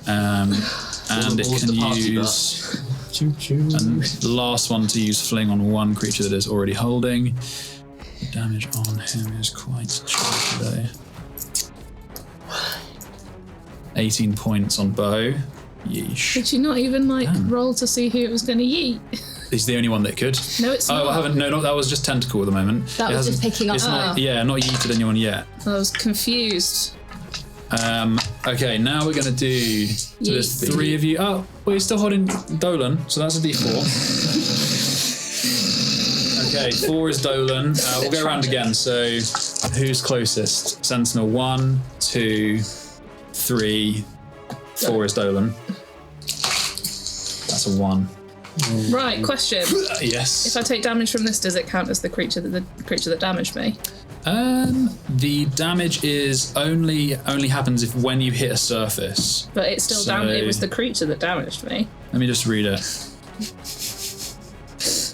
And it What's can the party use. Choo choo. And the last one to use Fling on one creature that is already holding. The damage on him is quite chunky though. 18 points on Bow. Yeesh. Did you not even roll to see who it was going to yeet? He's the only one that could. No, it's not. Oh, I haven't. No, that was just tentacle at the moment. That It was just hasn't- picking up. It's not. Yeah, not yeeted anyone yet. I was confused. Okay, now we're gonna do. So there's 3 of you. Oh, well, you're still holding Dolan, so that's a D4. Okay, 4 is Dolan. We'll go around again. So, who's closest? Sentinel 1, 2, 3, 4 is Dolan. That's a 1. Right, question. Yes. If I take damage from this, does it count as the creature that damaged me? The damage is only happens if when you hit a surface. But it's still So- it was the creature that damaged me. Let me just read it.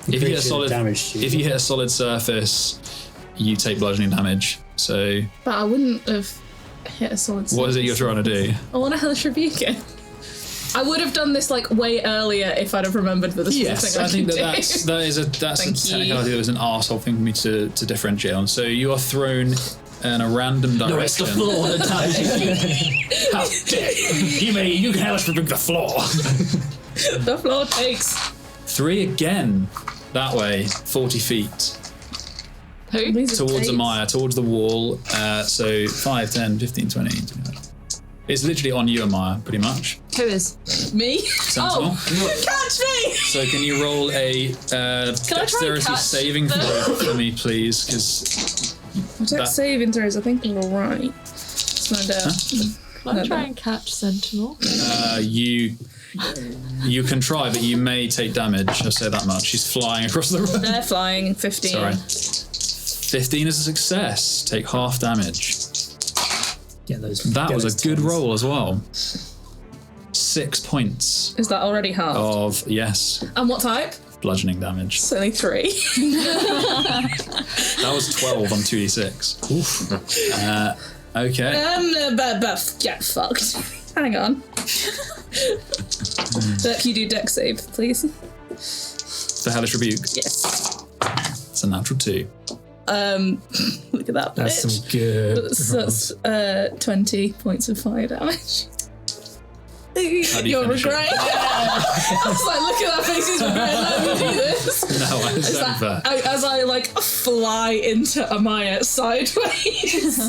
If you hit a solid, if you hit a solid surface, you take bludgeoning damage. So But I wouldn't have. hit a solid. What is it you're trying to do? I want to hellish rebuke it. I would have done this like way earlier if I'd have remembered that this was Yes, a thing I think could that is a Thank technicality you. that was an arsehole thing for me to differentiate on. So you are thrown in a random direction. No, it's the floor that ties you. How dare you! You can hellish rebuke the floor. The floor takes. 3 again. That way, 40 feet. Who? These are Towards takes. Ahmaya, towards the wall. So 5, 10, 15, 20, 25. It's literally on you, Ahmaya, pretty much. Who is? Me? Sentinel. Catch me! So can you roll a dexterity catch saving throw for me, please? Because Dex saving throws, I think we're alright. Let's find out. Can I try and catch Sentinel? you can try, but you may take damage. I'll say that much. She's flying across the room. They're flying 15. Sorry. 15 is a success. Take half damage. Get those. That get was those a good tens. roll as well. 6 points Is that already half? of, yes, And what type? bludgeoning damage. It's only 3. That was 12 on 2d6. Okay. Get fucked. Hang on. Let you do dex save, please. The hellish rebuke. Yes. It's a natural 2. Look at that That's bitch. some good. That's 20 points of fire damage. How do you You're finish it? regretting. I was like, look at that face, he's regretting letting me do this. No, it's over. As I like fly into Ahmaya sideways.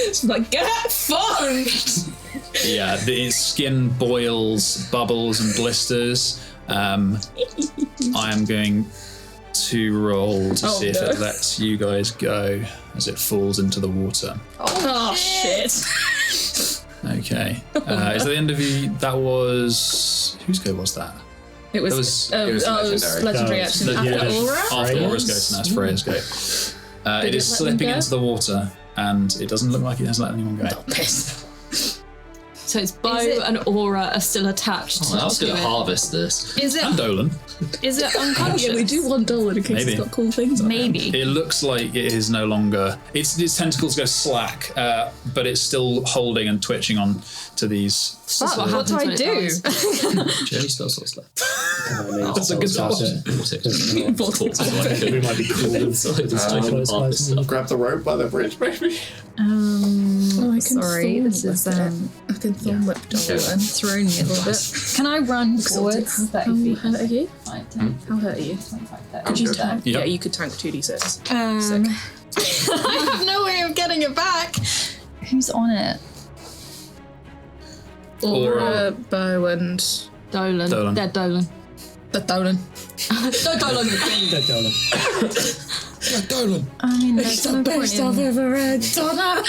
It's like, get fucked! Yeah, its skin boils, bubbles, and blisters. I am going to roll to see if it lets you guys go as it falls into the water. Oh shit. Okay. Is that the end of you? That was... Whose go was that? It was, it was legendary No, action. yeah, After yeah. Aura? After Freya's? Aura's go, so now it's Freya's go. Did It is it let them slipping go? into the water, and it doesn't look like it has let anyone go. Piss. So it's Bo and Aura are still attached Oh, I was to going to it. harvest this. Is And it Dolan. unconscious? Yeah, we do want Dolan in case Maybe. it's got cool things on it. Maybe. It looks like it is no longer... Its tentacles go slack, but it's still holding and twitching on to these... That's what happens do I when it do? dies. Jerry spells what's left. That's a good start. We might be cool with those guys. Grab the rope by the bridge, baby. Oh, I can Sorry, thorn this is whip it. I can thorn whip Dolan. throwing me a little bit. Can I run forwards? How hurt are you? How hurt are you? Could you tank? Yep. Yeah, you could tank 2d6. I have no way of getting it back. Who's on it? Aura, Bo, and Dolan. Dolan. Dead Dolan. the Dolan. No, Dolan. Dead Dolan. I mean, there's no point in... ever read, Donna.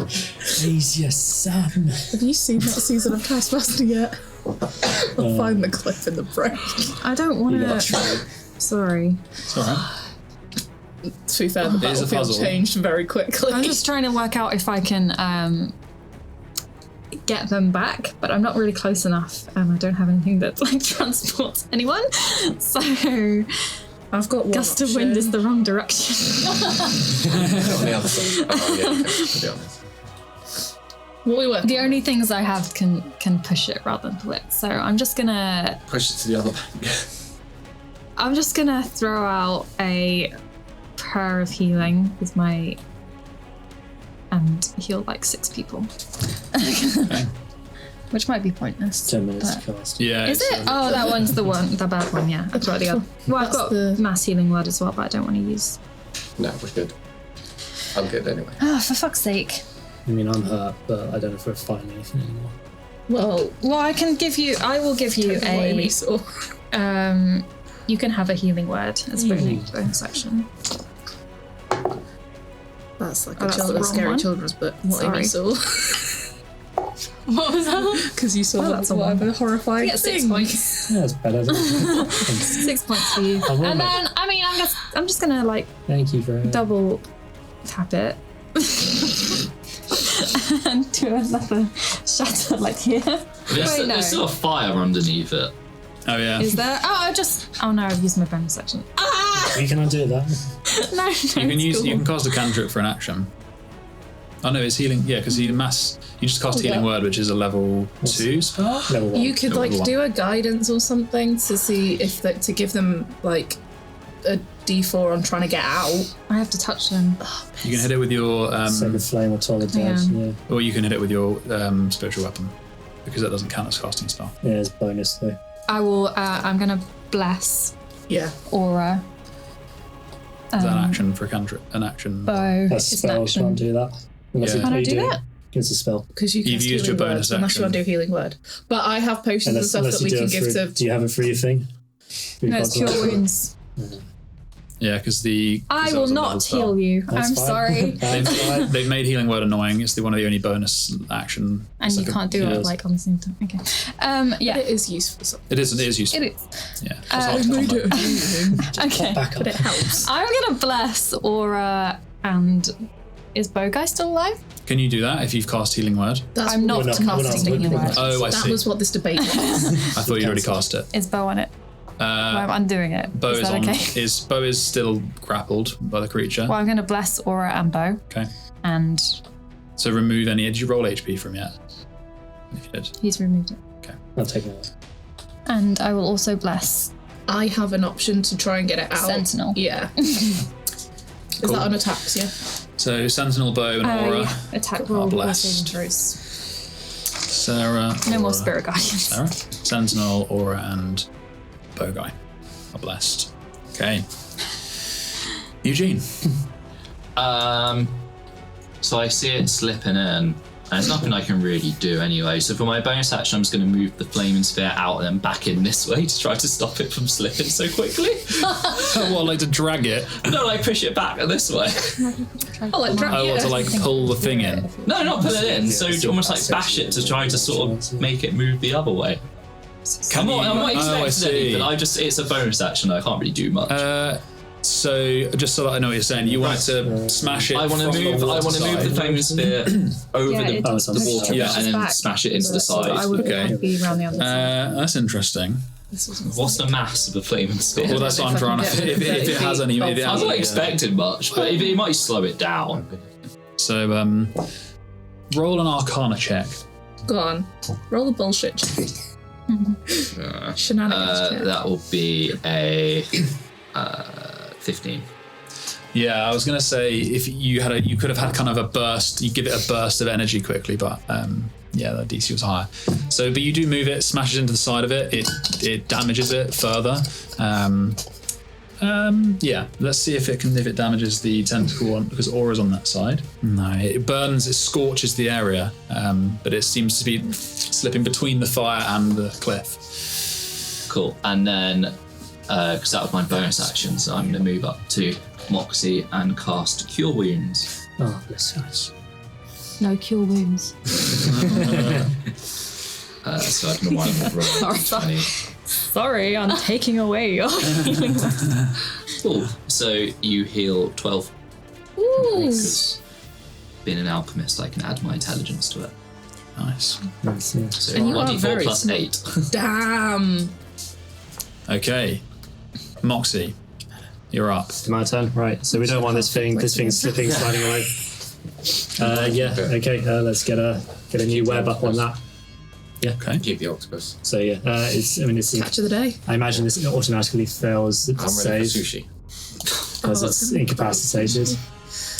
He's your son. Have you seen that season of Taskmaster yet? I'll find the clip in the break. I don't want to... Sorry. It's all right. To be fair, the It is a battlefield puzzle. changed very quickly. I'm just trying to work out if I can get them back, but I'm not really close enough. I don't have anything that like transports anyone. So I've got one gust of wind is the wrong direction. On the other side. Oh, yeah, you can, to be honest. What we were. The only things I have can push it rather than pull it. So I'm just gonna Push it to the other bank. throw out a prayer of healing with my and heal like 6 people. Okay. Which might be pointless. 10 minutes but- to cast. Yeah. Is it's, it? Oh, that one's the bad one, yeah. I've got the other. Well, I've got the- mass healing word as well, but I don't want to use. No, we're good. I'm good anyway. Oh, for fuck's sake. I mean, I'm hurt, but I don't know if we're fighting anything anymore. Well, Well, I will give you what Amy a, saw. you can have a healing word as bonus action. That's like Oh, a that's the children's wrong scary one. children's book. What Amy Sorry. saw. What was that? Because you saw Oh, that's a one. whatever horrifying You get 6 thing. points. Yeah, that's better. 6 points for you. I will And make- then, I mean, I'm just gonna like Thank you for double tap it. And do another shatter like here. There's, Wait, no. there's still a fire underneath it. oh, yeah. Is there? Oh no, I've used my bonus action. You can undo that. No, You can cast a cantrip for an action. Oh no, it's healing. Yeah, because you just cast Healing Word, which is a level 2 spell. Level 1. You could Level like one. do a guidance or something to see if that to give them like a D4 on trying to get out. I have to touch them. You can hit it with your, Sacred Flame or Toll of Dead. Yeah. or you can hit it with your spiritual weapon, because that doesn't count as casting spell. Yeah, it's bonus though. I will. I'm gonna bless Yeah. aura. Is that an action for a cantrip? An action. Bow. That's a It's an spell. action. Can't do that. Unless Yeah. you- Can I you do that? It's a spell. Because you You've cast used your healing bonus word, unless you want to action. do healing word. But I have potions and stuff that we do can it give through- to. Do you have it for your thing? No, it's cure wounds. Yeah, because the. I will not heal you. That's I'm fine. sorry. That's fine. They've made Healing Word annoying. It's one of the only bonus action. And you can't do it Yes. like on the same time. Okay. Yeah. It is useful. So. It is useful. It is. Yeah. Okay. Back up. But it helps. I'm gonna bless aura and is Bow Guy still alive? Can you do that if you've cast Healing Word? That's I'm not We're not- we're not- casting we're healing not- word. Oh, I that see. was what this debate was. I thought you'd already cast it. Is Bow on it? I'm undoing it. Bow is that on. okay? Bow is still grappled by the creature. Well, I'm gonna bless aura and Bow. Okay. And So remove any. Did you roll HP from yet? If you did. he's removed it. I'll take it. And I will also bless I have an option to try and get it out. Sentinel. Yeah. Is Cool. that on attacks? Yeah. So Sentinel, Bow, and Aura. attack are roll or blessed. saving throws. Sarah. No more Aura. spirit guardians. Sarah, Sentinel, Aura, and Bow Guy are blessed. Okay. Eugene. So I see it slipping in, and there's nothing I can really do anyway. So for my bonus action, I'm just going to move the flaming sphere out and then back in this way to try to stop it from slipping so quickly. Well, like to drag it. No, like push it back this way. Oh, like I want to like pull the thing in. No, not pull it in. So almost like bash it to try to sort of make it move the other way. I'm not I expecting see. anything. It's a bonus action. I can't really do much. So just so that I know what you're saying, you want to smash it. I want to from move. the I want to move the side. flaming sphere over Yeah, it does the push water, it and then back. smash it into the So side. I would Okay. be around the other side. That's interesting. What's the mass of the flaming sphere? Well, that's what I'm trying to. If it has any. If it I'm has not any, expecting much, but it might slow it down. So roll an Arcana check. Go on. Roll the bullshit check. Shenanigans check. That will be a 15. Yeah, I was gonna say if you could have had kind of a burst. You give it a burst of energy quickly, but yeah, the DC was higher. So, but you do move it, smashes into the side of it. It damages it further. Yeah, let's see if it damages the tentacle one, because Aura's on that side. No, it burns, it scorches the area, but it seems to be slipping between the fire and the cliff. Cool. And then, because that was my bonus action, so I'm going to move up to Moxie and cast Cure Wounds. Oh, bless you. No cure wounds. So I don't know why I'm rolling Sorry. 20. Sorry, I'm taking away your healing. Cool. So you heal 12. Because being an alchemist, I can add my intelligence to it. Nice. That's it. So And you are 1d4 very plus smart. 8. Damn. Okay, Moxie, you're up. It's my turn. Right. So we don't want this thing slipping, sliding away. Yeah. Okay. Let's get a new web up on that. Okay. Keep the octopus. So yeah, it's Catch of the day. I imagine this automatically fails the I'm ready save for sushi. because it's incapacitated.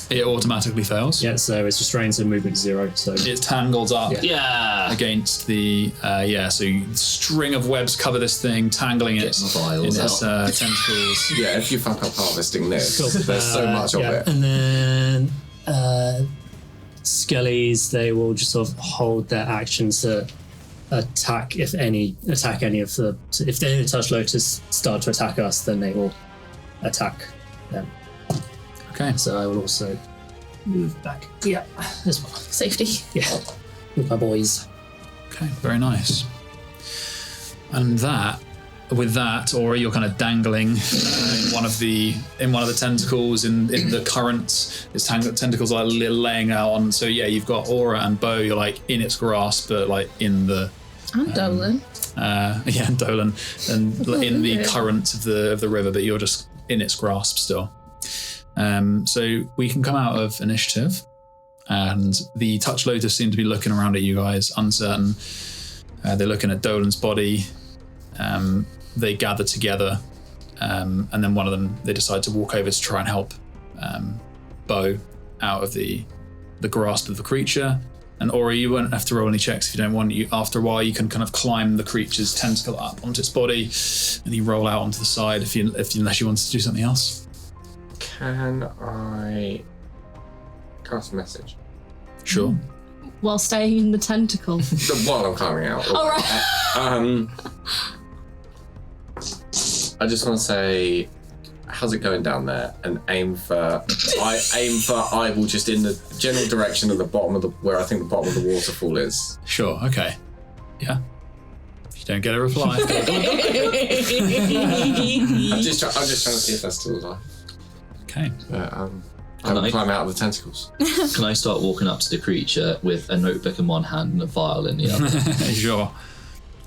It automatically fails. Yeah. So it's restrained to movement 0. So It tangles up Yeah. against the so string of webs cover this thing, tangling it Get my vials in its tentacles. Yeah, if you fuck up harvesting this, Cool. there's so much of it. And then Skellies, they will just sort of hold their action to attack any of the. If any of the Touch Lotus start to attack us, then they will attack them. Okay. So I will also move back. Yeah, as well. Safety. Yeah, with my boys. Okay, very nice. And with that, Aura, you're kind of dangling in one of the tentacles in the current. Its tentacles are laying out on. So yeah, you've got Aura and Bow. You're like in its grasp, but like in the. And Dolan. And Dolan, and in the current of the river, but you're just in its grasp still. So we can come out of initiative, and the Touch Lotus seem to be looking around at you guys, uncertain. They're looking at Dolan's body. They gather together, and then one of them, they decide to walk over to try and help Bo out of the grasp of the creature. And Ori, you won't have to roll any checks if you don't want. After a while, you can kind of climb the creature's tentacle up onto its body, and you roll out onto the side unless you want to do something else. Can I cast a message? Sure. While staying in the tentacle. While I'm climbing out. All right. I just want to say, how's it going down there? And aim for eyeball just in the general direction of the bottom of where I think the bottom of the waterfall is. Sure. Okay. Yeah. If you don't get a reply. I'm just trying to see if that's still alive. Okay. Climb out of the tentacles. Can I start walking up to the creature with a notebook in one hand and a vial in the other? Sure.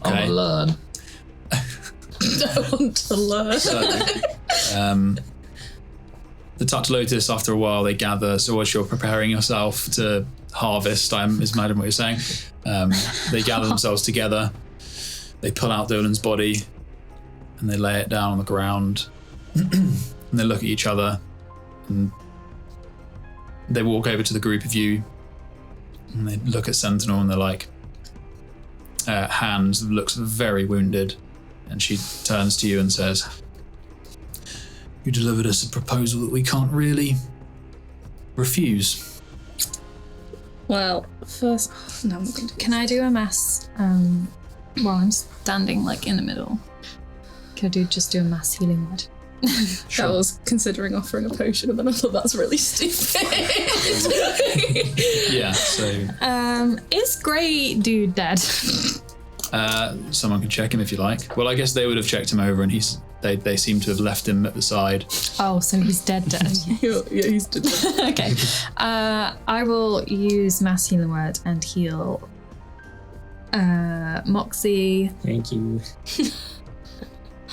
I want to learn. Don't want to learn. So, the Touch Lotus, after a while, they gather. So as you're preparing yourself to harvest, I imagine what you're saying, they gather themselves together. They pull out Dolan's body and they lay it down on the ground. And they look at each other and they walk over to the group of you and they look at Sentinel and they're like, Hand looks very wounded, and she turns to you and says, "You delivered us a proposal that we can't really refuse." Well, first, no, I'm not going to. Can I do a mass while I'm standing like in the middle? Could I just do a mass healing word? Sure. I was considering offering a potion, and then I thought that's really stupid. Yeah, so... Is Grey Dude dead? Someone can check him if you like. Well, I guess they would have checked him over, and they seem to have left him at the side. Oh, so he's dead. Yeah, he's dead. Okay. I will use mass healing word and heal Moxie. Thank you.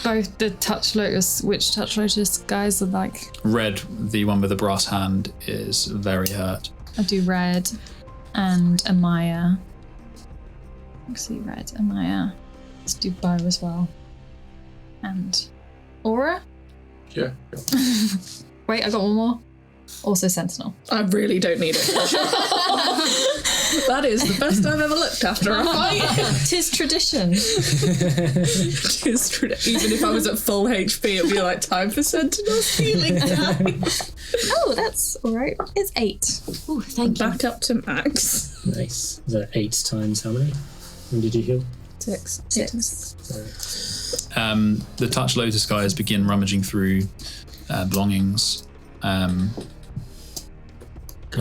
Both the Touch Lotus, which Touch Lotus guys are like? Red, the one with the brass hand, is very hurt. I do Red and Ahmaya. Moxie, Red, Ahmaya. Let's do Bo as well. And Aura? Yeah. Wait, I got one more. Also Sentinel. I really don't need it. That is the best I've ever looked after a fight. Tis tradition. Even if I was at full HP, it'd be like time for Sentinel's healing time. Oh, that's all right. It's 8. Oh, thank you. Back up to max. Nice. Is that 8 times how many? When did you heal? 6. The Touch Lotus guys begin rummaging through belongings. You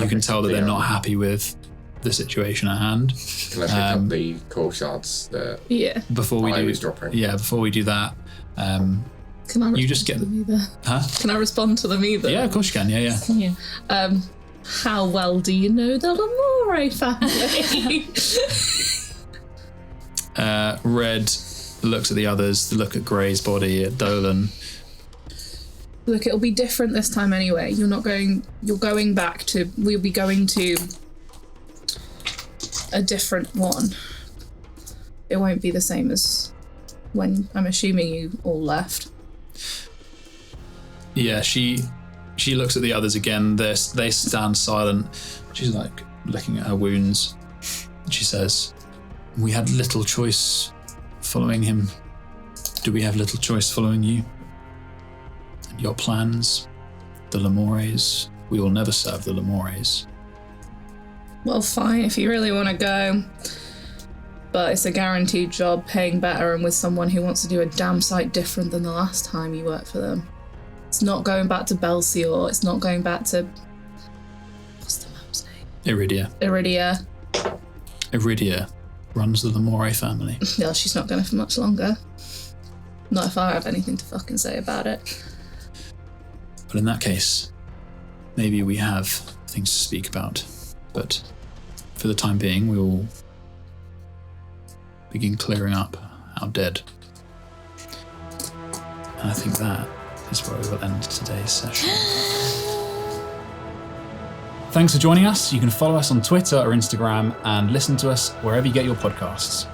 can tell that they're not happy with the situation at hand. Can I pick up the core shards that Before we was dropping? Yeah, before we do that, Can I respond you just get to them either? Huh? Can I respond to them either? Yeah, of course you can. Yeah. How well do you know the Lamore family? Red looks at the others, look at Grey's body, at Dolan. Look, it'll be different this time anyway. We'll be going to a different one. It won't be the same as when I'm assuming you all left. Yeah, she looks at the others again. They stand silent. She's like looking at her wounds. She says, "We had little choice following him. Do we have little choice following you? And your plans, the Lamores, we will never serve the Lamores." Well, fine, if you really want to go. But it's a guaranteed job, paying better, and with someone who wants to do a damn sight different than the last time you worked for them. It's not going back to Belsior. It's not going back to... What's the map's name? Iridia. Iridia runs the Lamore family. Yeah, she's not going for much longer. Not if I have anything to fucking say about it. But in that case, maybe we have things to speak about. But for the time being, we will begin clearing up our dead. And I think that is where we will end today's session. Thanks for joining us. You can follow us on Twitter or Instagram and listen to us wherever you get your podcasts.